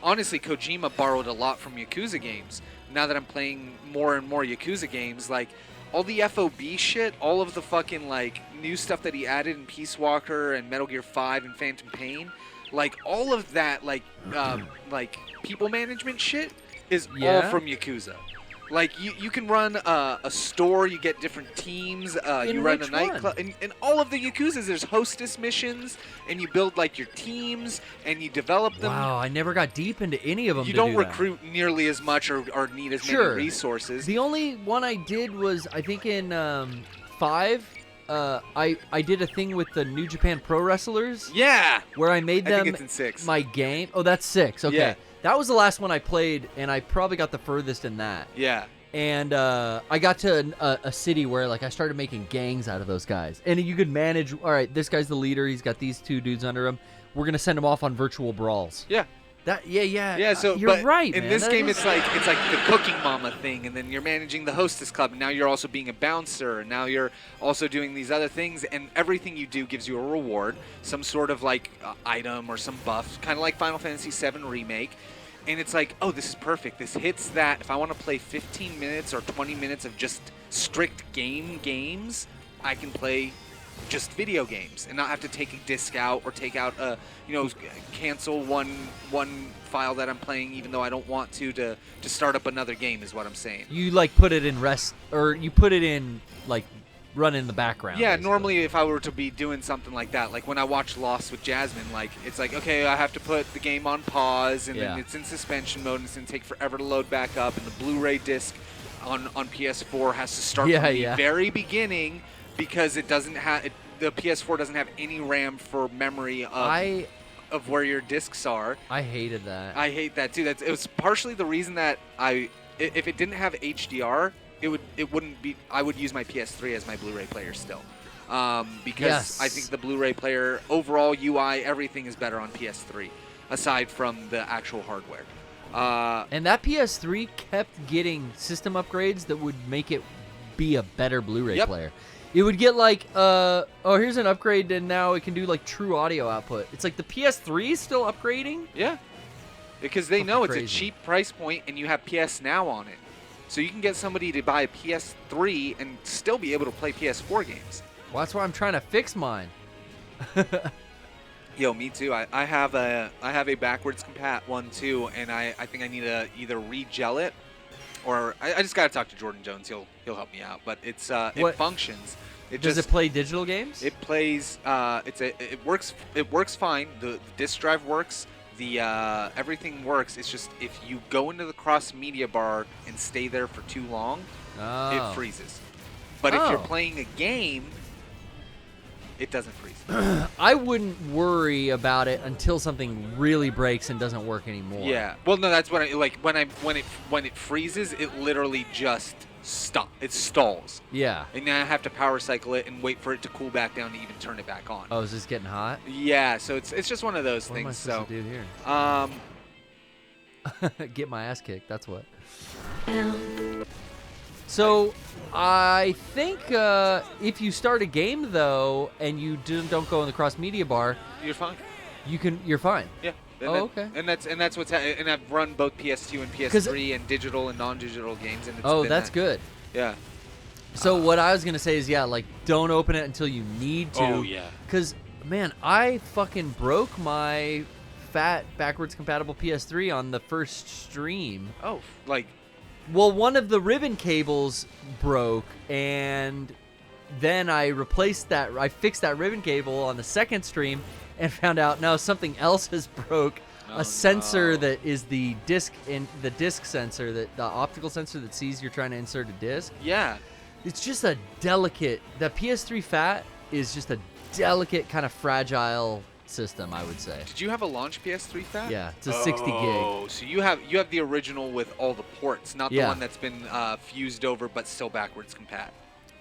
honestly, Kojima borrowed a lot from Yakuza games. Now that I'm playing more and more Yakuza games, like all the FOB shit, all of the fucking like new stuff that he added in Peace Walker and Metal Gear 5 and Phantom Pain, like all of that like people management shit is all Yeah. from Yakuza. Like you can run a store, you get different teams, you run a which nightclub, and all of the Yakuzas there's hostess missions, and you build like your teams and you develop them. Wow, I never got deep into any of them. You to don't do that. recruit nearly as much or need as Sure. many resources. The only one I did was, I think in 5, I did a thing with the New Japan Pro Wrestlers Yeah. where I made I them think it's in 6. my game. Oh, that's 6. Okay. Yeah. That was the last one I played, and I probably got the furthest in that. Yeah. And I got to a city where like I started making gangs out of those guys, and you could manage. All right, this guy's the leader. He's got these 2 dudes under him. We're gonna send him off on virtual brawls. Yeah. Yeah. So you're but right. In man. this That game, is- it's like the cooking mama thing, and then you're managing the hostess club, and now you're also being a bouncer, and now you're also doing these other things, and everything you do gives you a reward, some sort of like item or some buff, kind of like Final Fantasy VII Remake. And it's like, oh, this is perfect. This hits that. If I want to play 15 minutes or 20 minutes of just strict games, I can play just video games and not have to take a disc out or take out cancel one file that I'm playing, even though I don't want to start up another game, is what I'm saying. you like put it in rest, or you put it in like run in the background. Yeah, basically. normally if I were to be doing something like that, like when I watch Lost with Jasmine, like it's like, okay, I have to put the game on pause, and then Yeah. it's in suspension mode, and it's going to take forever to load back up, and the Blu-ray disc on PS4 has to start Yeah, from the yeah. very beginning because it doesn't have the PS4 doesn't have any RAM for memory of where your discs are. I hated that. I hate that too. It was partially the reason that if it didn't have HDR, it wouldn't be. I would use my PS3 as my Blu-ray player still, because Yes. I think the Blu-ray player overall UI everything is better on PS3, aside from the actual hardware. And that PS3 kept getting system upgrades that would make it be a better Blu-ray Yep. player. It would get like, oh, here's an upgrade, and now it can do like true audio output. It's like the PS3 is still upgrading. Yeah, because they know it's Crazy. a cheap price point, and you have PS Now on it, so you can get somebody to buy a PS3 and still be able to play PS4 games. Well, that's why I'm trying to fix mine. Yo, me too. I have a backwards compat one too, and I think I need to either re-gel it, or I just gotta talk to Jordan Jones. He'll help me out. But it What- functions. Does it play digital games? It plays. It works fine. The disk drive works. the everything works. It's just if you go into the cross media bar and stay there for too long, it freezes. But if you're playing a game, it doesn't freeze. I wouldn't worry about it until something really breaks and doesn't work anymore. Yeah. Well, no, that's when when it freezes, it literally just it stalls. Yeah. And then I have to power cycle it and wait for it to cool back down to even turn it back on. Oh, is this getting hot? Yeah. So it's just one of those What am I things. supposed to do here? Get my ass kicked. That's what. So, I think if you start a game though and you don't go in the cross media bar, you're fine. You're fine. Yeah. And okay. And that's what's and I've run both PS2 and PS3 and digital and non-digital games. And it's that's good. Yeah. So what I was gonna say is, like, don't open it until you need to. Oh yeah. Because man, I fucking broke my fat backwards compatible PS3 on the first stream. Oh, like. Well, one of the ribbon cables broke, and then I replaced that. I fixed that ribbon cable on the second stream, and found out no, something else has broke. A sensor that is the disc sensor, that the optical sensor that sees you're trying to insert a disc. Yeah. It's just a delicate. The PS3 Fat is just a delicate, kind of fragile system, I would say. Did you have a launch PS3 Fat? Yeah, it's a 60 gig. Oh, so you have the original with all the ports, not the one that's been fused over but still backwards compat.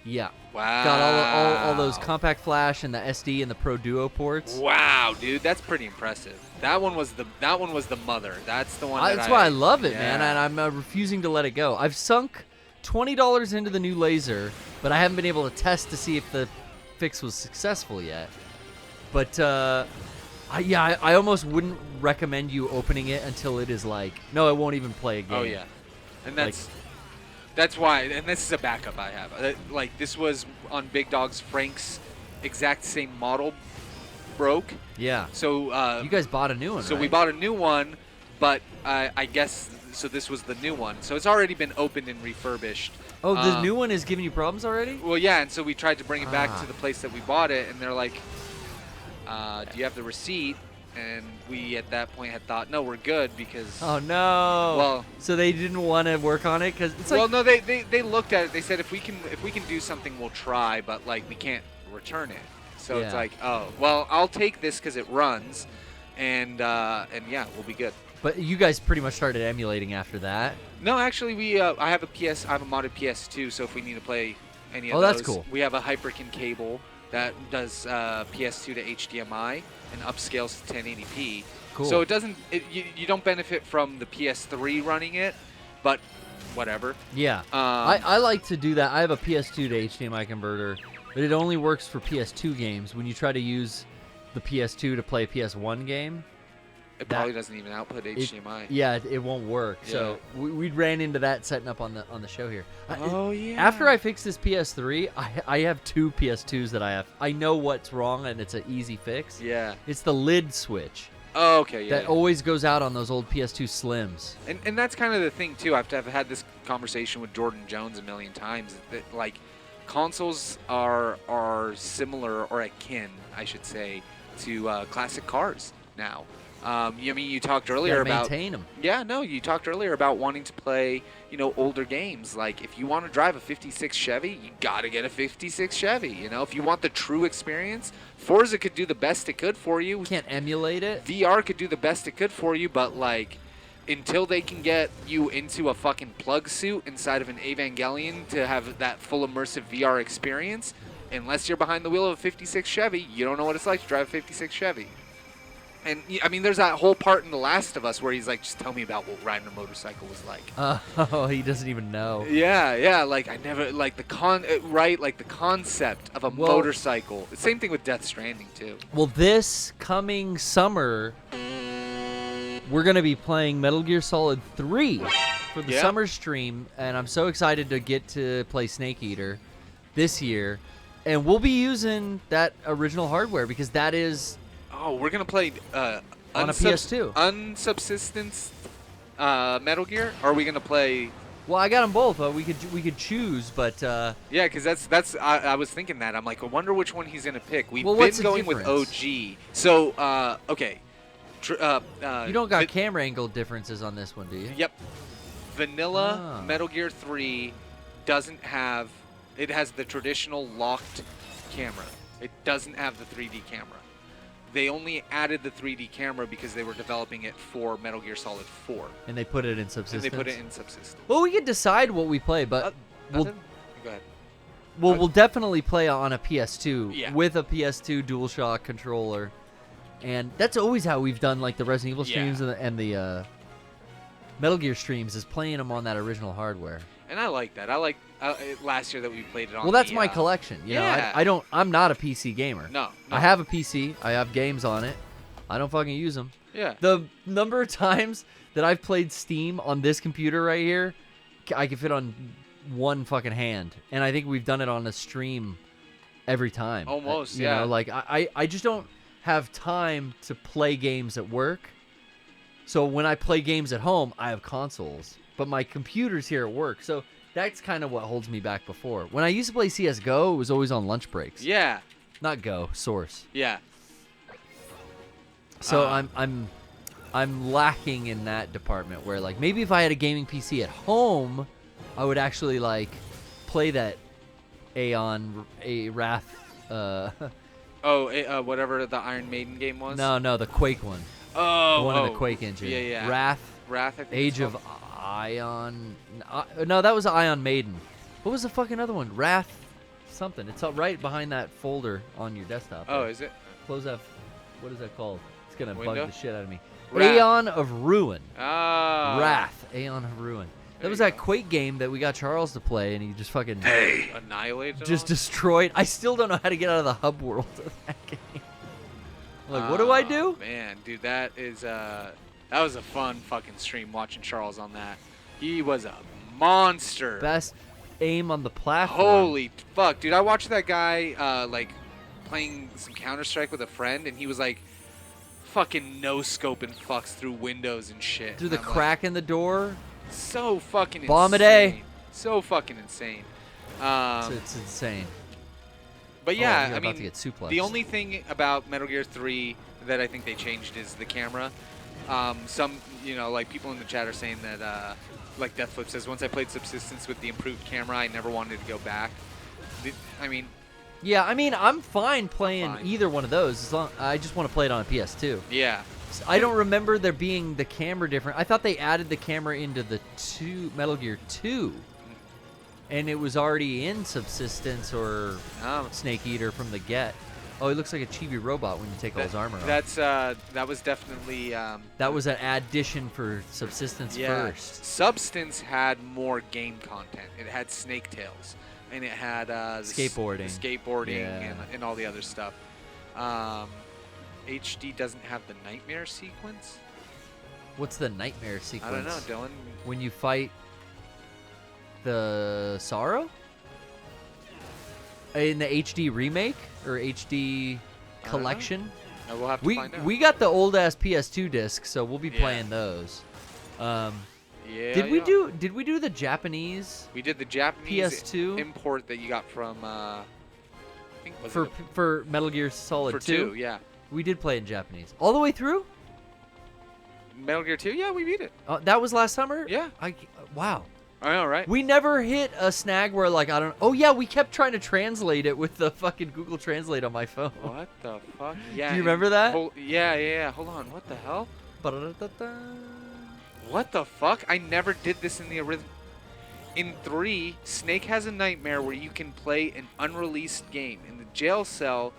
Yeah. Wow. Got all those compact flash and the SD and the Pro Duo ports. Wow, dude, that's pretty impressive. That one was the mother. That's the one. That's why I love it, man, and I'm refusing to let it go. I've sunk $20 into the new laser, but I haven't been able to test to see if the fix was successful yet. But I almost wouldn't recommend you opening it until it is like, no, it won't even play a game. Oh yeah, and that's why. And this is a backup I have. Like this was on Big Dog's Frank's exact same model broke. Yeah. So you guys bought a new one. So right? we bought a new one, but I guess so. This was the new one. So it's already been opened and refurbished. Oh, the new one is giving you problems already? Well, yeah, and so we tried to bring it back to the place that we bought it, and they're like, do you have the receipt? And we at that point had thought, no, we're good because. Oh no. Well, so they didn't want to work on it because it's like. Well, no, they looked at it. They said if we can do something, we'll try, but like we can't return it. So it's like, oh, well, I'll take this because it runs, and yeah, we'll be good. But you guys pretty much started emulating after that. No, actually, I have a modded PS2, so if we need to play any of those, that's cool. We have a Hyperkin cable that does PS2 to HDMI and upscales to 1080p. Cool. So it doesn't, you don't benefit from the PS3 running it, but whatever. Yeah. I like to do that. I have a PS2 to HDMI converter, but it only works for PS2 games. When you try to use the PS2 to play a PS1 game, it probably doesn't even output HDMI. It won't work. Yeah. So we ran into that setting up on the show here. Oh yeah. After I fix this PS3, I have two PS2s that I have. I know what's wrong and it's an easy fix. Yeah. It's the lid switch. Oh, okay. Yeah. That always goes out on those old PS2 Slims. And that's kind of the thing too. I've had this conversation with Jordan Jones a million times. That like consoles are similar or akin, I should say, to classic cars now. I mean, you talked earlier about maintain them. Yeah, no, you talked earlier about wanting to play, older games. Like if you want to drive a '56 Chevy, you gotta get a '56 Chevy. If you want the true experience, Forza could do the best it could for you. You can't emulate it. VR could do the best it could for you, but like, until they can get you into a fucking plug suit inside of an Evangelion to have that full immersive VR experience, unless you're behind the wheel of a '56 Chevy, you don't know what it's like to drive a '56 Chevy. And, I mean, there's that whole part in The Last of Us where he's like, just tell me about what riding a motorcycle was like. Oh, he doesn't even know. Yeah, like, I never, like, the concept of a motorcycle. Same thing with Death Stranding, too. Well, this coming summer, we're going to be playing Metal Gear Solid 3 for the summer stream, and I'm so excited to get to play Snake Eater this year. And we'll be using that original hardware because that is... Oh, we're going to play on a PS2. Unsubsistence Metal Gear? Or are we going to play... Well, I got them both. We could choose, but... Yeah, because that's I was thinking that. I'm like, I wonder which one he's going to pick. We've been what's the going difference? with OG. So, okay. You don't got camera angle differences on this one, do you? Yep. Vanilla Metal Gear 3 doesn't have. It has the traditional locked camera. It doesn't have the 3D camera. They only added the 3D camera because they were developing it for Metal Gear Solid 4. And they put it in Subsistence. And they put it in Subsistence. Well, we could decide what we play, but we'll, Go ahead. we'll definitely play on a PS2 Yeah. with a PS2 DualShock controller. And that's always how we've done like the Resident Evil streams and the Metal Gear streams, is playing them on that original hardware. And I like that. I like last year that we played it on. Well, that's my collection. You know, I'm not a PC gamer. No. I have a PC. I have games on it. I don't fucking use them. Yeah. The number of times that I've played Steam on this computer right here, I can fit on one fucking hand. And I think we've done it on a stream every time. Almost, you know, like I just don't have time to play games at work. So when I play games at home, I have consoles. But my computer's here at work. So that's kind of what holds me back before. When I used to play CSGO, it was always on lunch breaks. Yeah. Not Go, Source. Yeah. So I'm lacking in that department where, like, maybe if I had a gaming PC at home, I would actually like play that Wrath whatever the Iron Maiden game was. No, the Quake one. Oh, the one in the Quake engine. Yeah. Wrath, I think Age of Ion. No, that was Ion Maiden. What was the fucking other one? Wrath something. It's right behind that folder on your desktop. Oh, there. is it? Close that. What is that called? It's gonna Window? bug the shit out of me. Wrath. Aeon of Ruin. Ah. Wrath. Aeon of Ruin. That was that Quake game that we got Charles to play, and he just fucking annihilated. just destroyed. I still don't know how to get out of the hub world of that game. Like, what do I do? Man, dude, that was a fun fucking stream watching Charles on that. He was a monster. Best aim on the platform. Holy fuck, dude! I watched that guy like playing some Counter-Strike with a friend, and he was like fucking no-scoping fucks through windows and shit. Through the crack in the door. So fucking Bomb insane. a day. So fucking insane. It's insane. But yeah, you're I about mean, to get suplexed. the only thing about Metal Gear 3 that I think they changed is the camera. Some, like people in the chat are saying that, like Deathflip says, once I played Subsistence with the improved camera, I never wanted to go back. Yeah, I mean, I'm fine playing either one of those. As long I just want to play it on a PS2. Yeah. I don't remember there being the camera different. I thought they added the camera into the Metal Gear 2. And it was already in Subsistence or Snake Eater from the get. Oh, he looks like a chibi robot when you take all his armor off. That was definitely... that was an addition for Subsistence first. Substance had more game content. It had Snake Tails. And it had... skateboarding. The skateboarding and all the other stuff. HD doesn't have the Nightmare sequence. What's the Nightmare sequence? I don't know, Dylan. When you fight the Sorrow? In the HD remake or HD collection? No, we'll have to find out. We got the old ass PS2 discs, so we'll be playing those. Did we do the Japanese? We did the Japanese PS2 import that you got from I think for Metal Gear Solid 2? Yeah. We did play in Japanese. All the way through? Metal Gear 2? Yeah, we beat it. That was last summer? Yeah. Wow. I know, right? We never hit a snag where, like, oh yeah, we kept trying to translate it with the fucking Google Translate on my phone. What the fuck? Yeah. Do you remember that? Yeah. Hold on. What the hell? What the fuck? I never did this in the original. In 3, Snake has a nightmare where you can play an unreleased game. In the jail cell...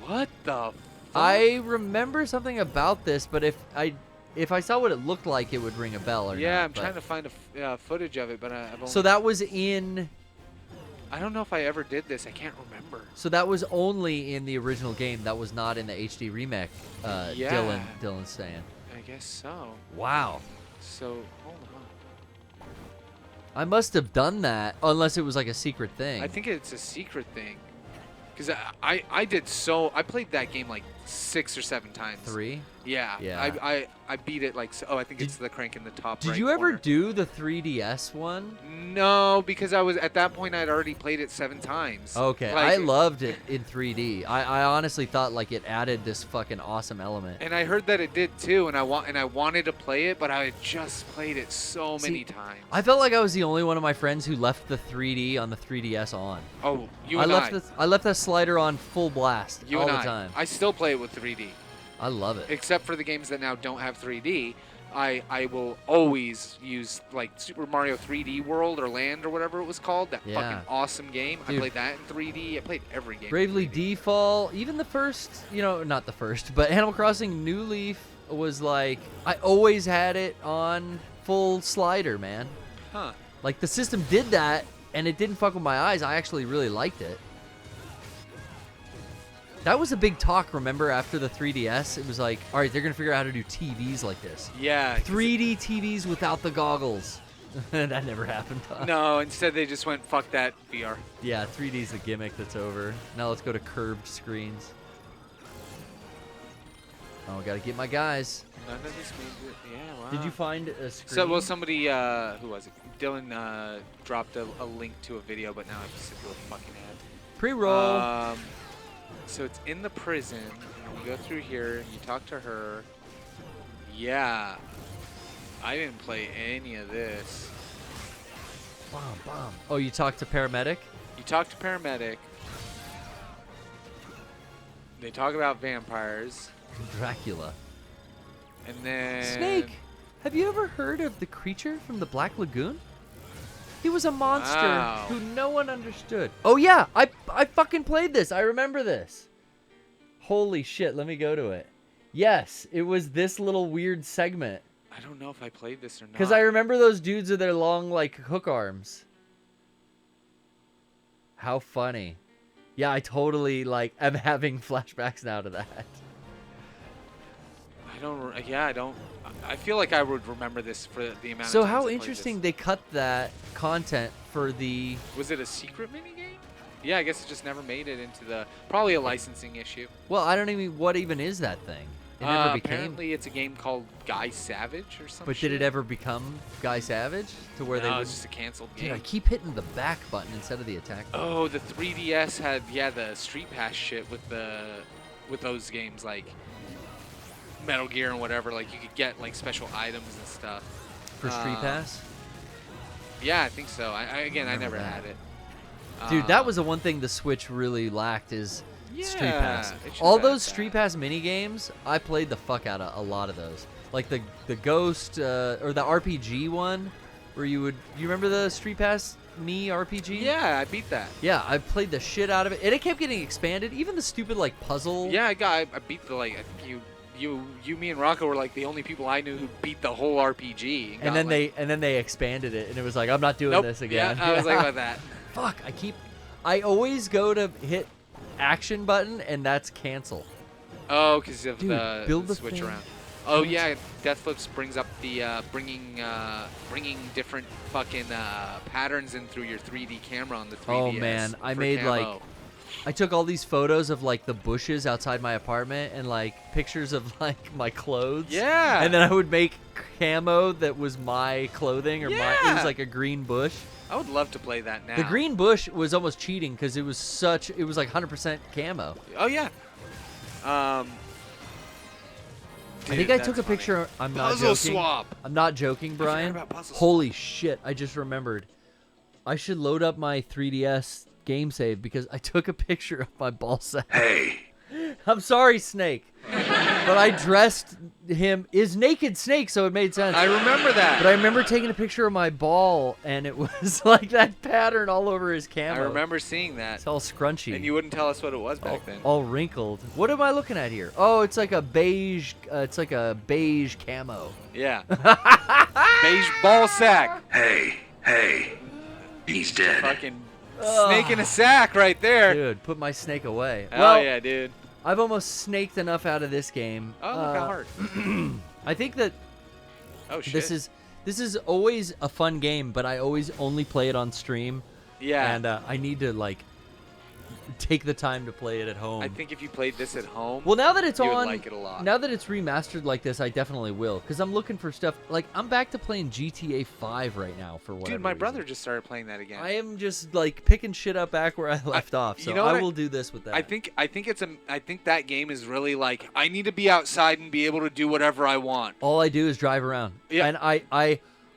What the fuck? I remember something about this, but if I saw what it looked like, it would ring a bell or not. Yeah, I'm trying to find a footage of it, but I've only... So that was in... I don't know if I ever did this. I can't remember. So that was only in the original game. That was not in the HD remake, Dylan's saying. I guess so. Wow. So, hold on. I must have done that, unless it was like a secret thing. I think it's a secret thing. Because I played that game like 6 or 7 times. 3? Yeah. Yeah. I beat it like. I think it's the crank in the top. Did right you ever corner. do the 3DS one? No, because I was at that point. I'd already played it 7 times. Okay, Like, I loved it in 3D. I honestly thought like it added this fucking awesome element. And I heard that it did too, and I wanted to play it, but I had just played it so many times. I felt like I was the only one of my friends who left the 3D on the 3DS on. Oh, you I and left that slider on full blast You all and the time. I still play it with 3D. I love it. Except for the games that now don't have 3D. I will always use like Super Mario 3D World or Land or whatever it was called. That Yeah. fucking awesome game. Dude. I played that in 3D. I played every game. Bravely in 3D. Default, even the first, not the first, but Animal Crossing New Leaf was like, I always had it on full slider, man. Huh. Like the system did that, and it didn't fuck with my eyes. I actually really liked it. That was a big talk, remember, after the 3DS? It was like, all right, they're going to figure out how to do TVs like this. Yeah. 3D TVs without the goggles. That never happened. No, instead they just went, fuck that, VR. Yeah, 3D's the gimmick that's over. Now let's go to curved screens. Oh, got to get my guys. None of this made it. Yeah, wow. Did you find a screen? So, well, somebody, who was it? Dylan dropped a link to a video, but now I have to sit through a fucking ad. Pre-roll. So it's in the prison. And you go through here, and you talk to her. Yeah. I didn't play any of this. Bomb. Oh, you talked to paramedic? You talk to paramedic. They talk about vampires. Dracula. And then... Snake! Have you ever heard of the creature from the Black Lagoon? He was a monster Wow. who no one understood. Oh yeah, I fucking played this. I remember this. Holy shit, let me go to it. Yes, it was this little weird segment. I don't know if I played this or not. Because I remember those dudes with their long, like, hook arms. How funny. Yeah, I totally, like, am having flashbacks now to that. I don't... I feel like I would remember this for the amount So of times how I played interesting this. they cut that content for the... Was it a secret minigame? Yeah, I guess it just never made it into the... Probably a licensing issue. Well, I don't even... What even is that thing? It never became... Apparently it's a game called Guy Savage or something. But did it ever become Guy Savage? To where they No, would... it's just a canceled Dude, game. I keep hitting the back button instead of the attack button. Oh, the 3DS had, the Street Pass shit with those games, like Metal Gear and whatever. Like, you could get, like, special items and stuff. For Street Pass? Yeah, I think so. I Remember never that. had it. Dude, that was the one thing the Switch really lacked is Street Pass. it should've All had those that. Street Pass mini games, I played the fuck out of a lot of those. Like the Ghost or the RPG one, where you remember the Street Pass Me RPG? Yeah, I beat that. Yeah, I played the shit out of it, and it kept getting expanded. Even the stupid like puzzle. Yeah, I beat the, like, I think you, me, and Rocco were like the only people I knew who beat the whole RPG. And then they expanded it, and it was like, I'm not doing Nope. this again. Yeah, I was like about that. Fuck, I always go to hit action button, and that's cancel. Oh, because of Dude, the build the switch thing. around. Oh yeah, Death Flips brings up the bringing different fucking patterns in through your 3D camera on the 3DS. Oh man, I for made camo. I took all these photos of like the bushes outside my apartment and like pictures of like my clothes. Yeah. And then I would make camo that was my clothing or it was Yeah. like a green bush. I would love to play that now. The green bush was almost cheating because it was like 100% camo. Oh yeah. I think I took a picture. I'm not Puzzle joking. swap. I'm not joking, Brian. about puzzle swap. Holy shit! I just remembered. I should load up my 3DS game save because I took a picture of my ball sack. Hey. I'm sorry, Snake, but I dressed him as Naked Snake, so it made sense. I remember that. But I remember taking a picture of my ball, and it was like that pattern all over his camo. I remember seeing that. It's all scrunchy. And you wouldn't tell us what it was back then. All wrinkled. What am I looking at here? Oh, it's like a beige. It's like a beige camo. Yeah. Beige ball sack. Hey. He's dead. Fucking snake in a sack right there. Dude, put my snake away. Oh Well, yeah, dude. I've almost snaked enough out of this game. Oh, look how hard. I think that Oh shit. this is always a fun game, but I always only play it on stream. Yeah. And I need to like take the time to play it at home. I think if you played this at home, Well, now that it's you would on, like it a lot. now that it's remastered like this, I definitely will. Because I'm looking for stuff. Like, I'm back to playing GTA 5 right now for whatever Dude, my reason. brother just started playing that again. I am just, like, picking shit up back where I left off. So you know I what will do this with that. I think that game is really like, I need to be outside and be able to do whatever I want. All I do is drive around. Yeah. And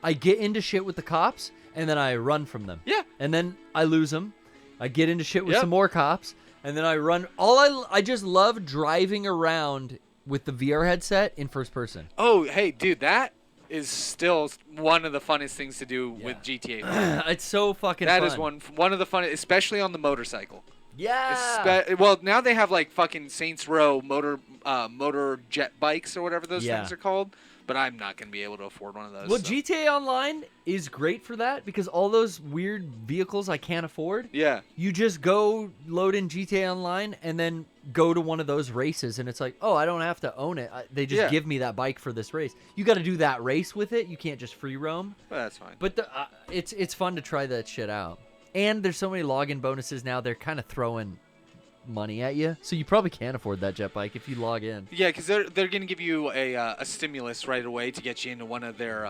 I get into shit with the cops, and then I run from them. Yeah. And then I lose them. I get into shit with Yep. some more cops, and then I run. I just love driving around with the VR headset in first person. Oh, hey, dude, that is still one of the funnest things to do with GTA 5. It's so fucking That fun. is one of the funnest, especially on the motorcycle. Yeah. Well, now they have like fucking Saints Row motor jet bikes or whatever those Yeah. things are called. But I'm not going to be able to afford one of those. Well, so. GTA Online is great for that because all those weird vehicles I can't afford. Yeah. You just go load in GTA Online and then go to one of those races, and it's like, oh, I don't have to own it. They just Yeah. give me that bike for this race. You got to do that race with it. You can't just free roam. Well, that's fine. But it's fun to try that shit out. And there's so many login bonuses now. They're kind of throwing money at you, so you probably can't afford that jet bike if you log in. Yeah, because they're going to give you a stimulus right away to get you into one of their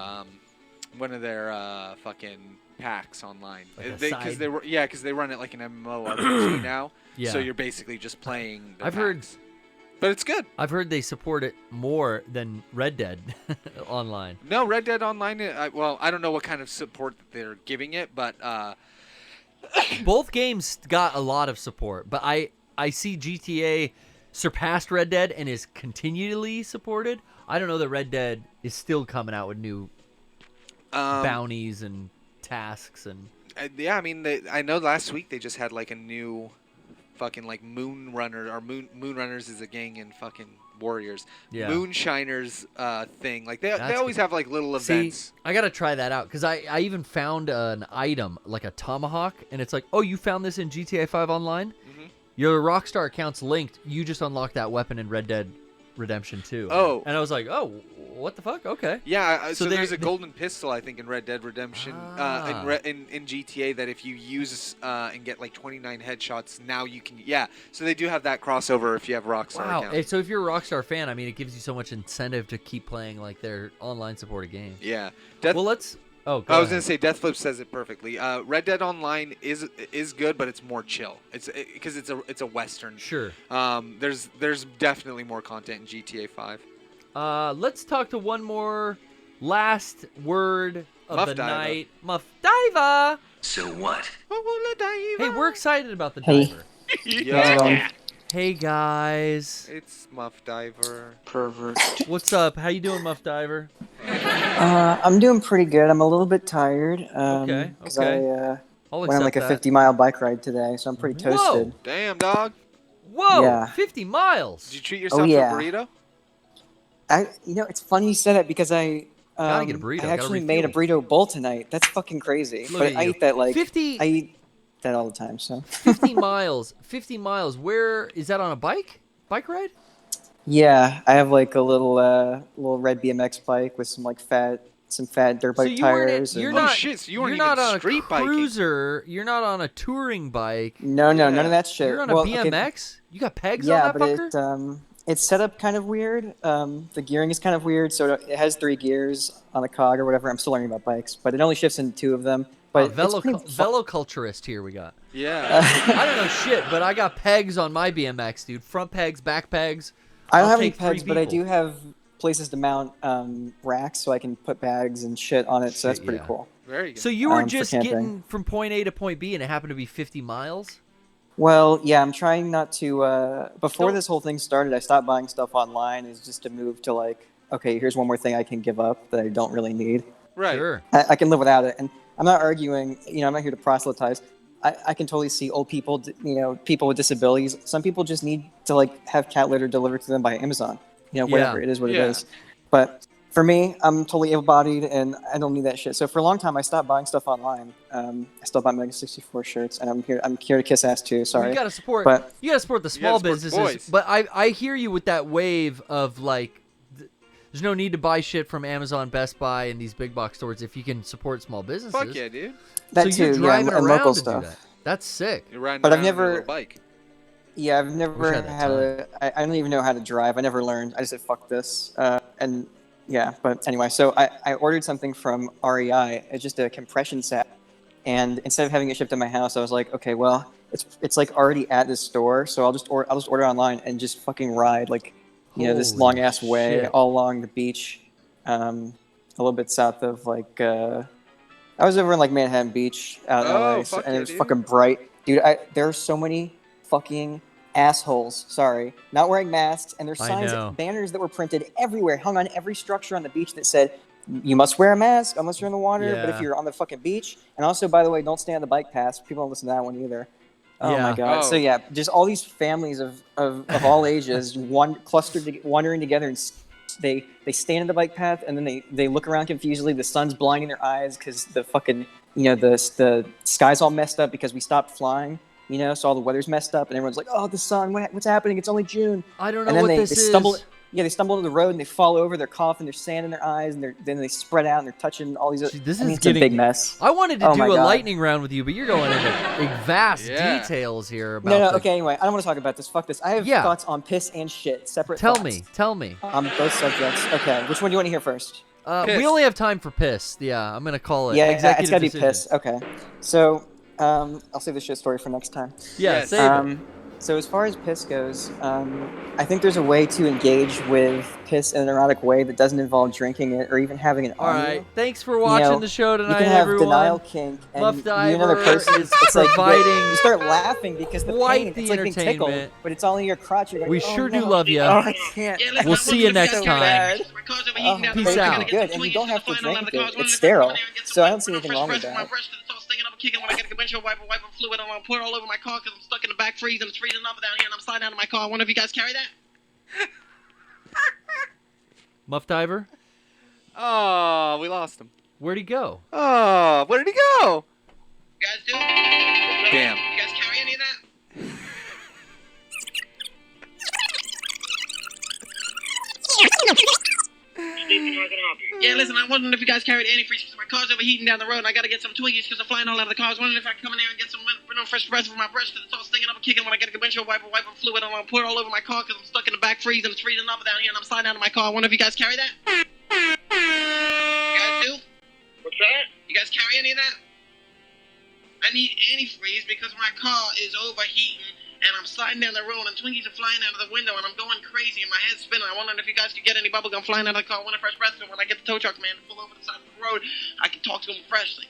fucking packs online. Like a Because side- they run it like an MMORPG now. Yeah. So you're basically just playing. The I've heard- packs. But it's good. I've heard they support it more than Red Dead Online. No, Red Dead Online. I don't know what kind of support that they're giving it, but Both games got a lot of support, but I see GTA surpassed Red Dead and is continually supported. I don't know that Red Dead is still coming out with new bounties and tasks and. yeah, I mean, I know last week they just had like a new fucking like Moon Runner or Moon Runners is a gang in fucking Warriors. Yeah. Moonshiners thing. Like they That's always have like little events. See, I gotta try that out because I even found an item like a tomahawk, and it's like, oh, you found this in GTA 5 Online. Mm-hmm. Your Rockstar account's linked. You just unlocked that weapon in Red Dead Redemption 2. Oh. And I was like, oh, what the fuck? Okay. Yeah, so there's a they- golden pistol, I think, in Red Dead Redemption, in GTA, that if you use and get like 29 headshots, now you can. Yeah, so they do have that crossover if you have Rockstar Wow. account. Hey, so if you're a Rockstar fan, I mean, it gives you so much incentive to keep playing like their online supported games. Yeah. Well, let's. Oh, go I was ahead. gonna say Deathflip says it perfectly. Red Dead Online is good, but it's more chill. It's because it's a western. Sure. There's definitely more content in GTA 5. Let's talk to one more last word of Muff the Diver. night. Muff Diver. So what? Hey, we're excited about the Hey. diver. Yeah. Hey guys, It's Muff Diver. Pervert. what's up? How you doing, Muff Diver? I'm doing pretty good. I'm a little bit tired. Okay, 'cause okay. I I'll went on like a accept that. 50-mile bike ride today, so I'm pretty Whoa! toasted. Damn, dog. Whoa, Yeah. 50 miles. Did you treat yourself yeah. to a burrito? It's funny you said it because I Gotta get a burrito, I gotta actually made a refuel. burrito bowl tonight. That's fucking crazy. Look but at I you. eat that like 50 I eat that all the time. So 50 miles. 50 miles. Where is that on a bike? Bike ride? yeah, I have like a little red BMX bike with some fat dirt bike you weren't tires. you're and- Oh, not, shit, so you weren't you're not even on street a biking. cruiser. You're not on a touring bike. No, none of that shit. You're on a Well, okay, BMX? You got pegs yeah, on that but fucker? it's set up kind of weird. The gearing is kind of weird. So it has 3 gears on the cog or whatever. I'm still learning about bikes, but it only shifts into 2 of them. But it's pretty Veloculturist here we got. Yeah. I don't know shit, but I got pegs on my BMX, dude. Front pegs, back pegs. I don't I'll have any take 3 pegs, but I people. do have places to mount racks so I can put bags and shit on it. So that's Shit, pretty yeah. cool. Very good. So you were for just camping. getting from point A to point B, and it happened to be 50 miles? Well, yeah, I'm trying not to. Before Don't- this whole thing started, I stopped buying stuff online. Is just to move to like, okay, here's one more thing I can give up that I don't really need. right. Sure. I can live without it, and I'm not arguing. I'm not here to proselytize. I can totally see old people, people with disabilities. Some people just need to like have cat litter delivered to them by Amazon. Whatever Yeah. it is, what Yeah. it is. But for me, I'm totally able-bodied, and I don't need that shit. So for a long time, I stopped buying stuff online. I still buy Mega 64 shirts, and I'm here to kiss ass too. Sorry. You gotta support. But- You gotta support the small support the businesses. boys. But I hear you with that wave of like, there's no need to buy shit from Amazon, Best Buy, and these big box stores if you can support small businesses. Fuck yeah, dude. That so you're too, driving and around local to stuff. do that. That's sick. You're riding But I've around on your never- little bike. Yeah, I've never Wish I had that had a. I don't even know how to drive. I never learned. I just said fuck this. And yeah, but anyway, so I ordered something from REI. It's just a compression set, and instead of having it shipped to my house, I was like, okay, well, it's like already at this store, so I'll just order online and just fucking ride like, this Holy long ass way shit. all along the beach, a little bit south of like. I was over in like Manhattan Beach out in LA, fuck and yeah, it was dude. fucking bright, dude. There are so many fucking assholes. Sorry, not wearing masks, and there's I signs, know. banners that were printed everywhere, hung on every structure on the beach that said, "You must wear a mask unless you're in the water." But if Yeah. you're on the fucking beach, and also, by the way, don't stay on the bike paths. People don't listen to that one either. Oh my Yeah. god. So Oh. yeah, just all these families of all ages, wandering together, and they stand in the bike path, and then they look around confusedly. The sun's blinding their eyes because the fucking the sky's all messed up because we stopped flying. So all the weather's messed up, and everyone's like, "Oh, the sun! What's happening? It's only June." I don't know And then what they this stumble. is. Yeah, they stumble into the road and they fall over. They're coughing. There's sand in their eyes, and then they spread out and they're touching all these. See, this I mean, is it's a big getting- mess. I wanted to Oh do my a God. lightning round with you, but you're going into vast Yeah. details here about No, the- okay, anyway, I don't want to talk about this. Fuck this. I have Yeah. thoughts on piss and shit, separate Tell thoughts. me. On both subjects. Okay, which one do you want to hear first? Piss. We only have time for piss. Yeah, I'm gonna call it. Yeah, executive it's gotta be decision. piss. Okay, so I'll save the shit story for next time. Yeah, Yes. save it. So as far as piss goes, I think there's a way to engage with piss in an erotic way that doesn't involve drinking it or even having it All on right. you. Thanks for watching the show You tonight, can have everyone. denial kink, and Muff you and another Diver person. is It's like providing you start laughing because the quite pain. the It's like being tickled, entertainment. but it's all in your crotch. You're going, We oh, sure do no. love you. Oh, I can't. We'll see you next so time. bad. Oh, Peace it's out. good, and you don't have to drink it. It's sterile, so I don't see anything wrong with that. Kicking when I get a windshield wiper, wiping fluid on, pour it all over my car because I'm stuck in the back freezing. It's freezing up down here, and I'm sliding out of my car. I wonder if you guys carry that. Muff Diver, Oh, we lost him. where'd he go? Oh, where did he go? You guys do? Damn. You guys carry any of that? Yeah, listen, I wondering if you guys carried antifreeze because my car's overheating down the road and I gotta get some Twiggies because I'm flying all out of the car. I was wondering if I can come in there and get some fresh breath for my breath because it's all stinking up and kicking when I get a windshield wiper, wiping fluid on, pour it all over my car because I'm stuck in the back freezing. It's freezing up down here and I'm sliding out of my car. I wonder if you guys carry that? You guys do? What's that? You guys carry any of that? I need antifreeze because my car is overheating and I'm sliding down the road and Twinkies are flying out of the window and I'm going crazy and my head's spinning. I wondering if you guys could get any bubblegum flying out of the car. I want a fresh breath so when I get the tow truck man to pull over the side of the road, I can talk to him freshly.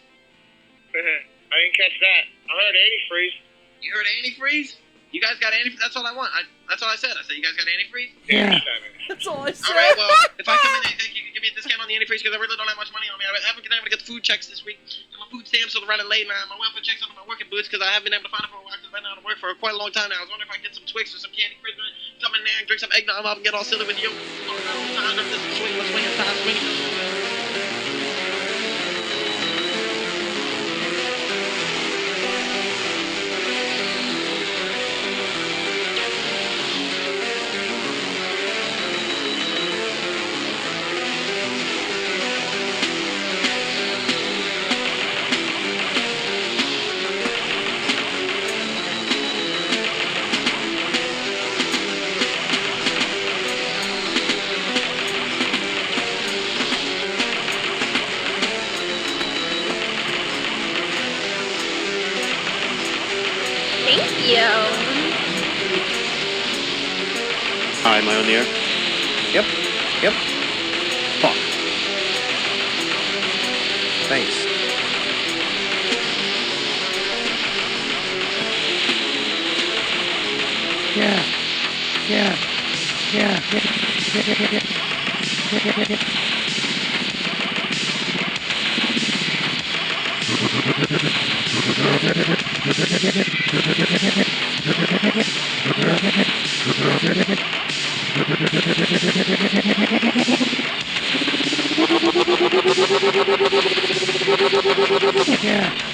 I didn't catch that. I heard antifreeze. You heard antifreeze? You guys got antifreeze? That's all I want. That's all I said. I said, you guys got antifreeze? Yeah. That's all I said. All right, well, if I come in there, you can give me a discount on the antifreeze because I really don't have much money on me. I haven't been able to get the food checks this week. And my food stamps are running late, man. My welfare checks under my working boots because I haven't been able to find it for a while because I've been out of work for quite a long time now. I was wondering if I could get some Twix or some candy fruit, come in there and drink some eggnog up and get all silly with you. Thank you. Hi, am I on the air? Yep. Yep. Fuck. Thanks. Yeah.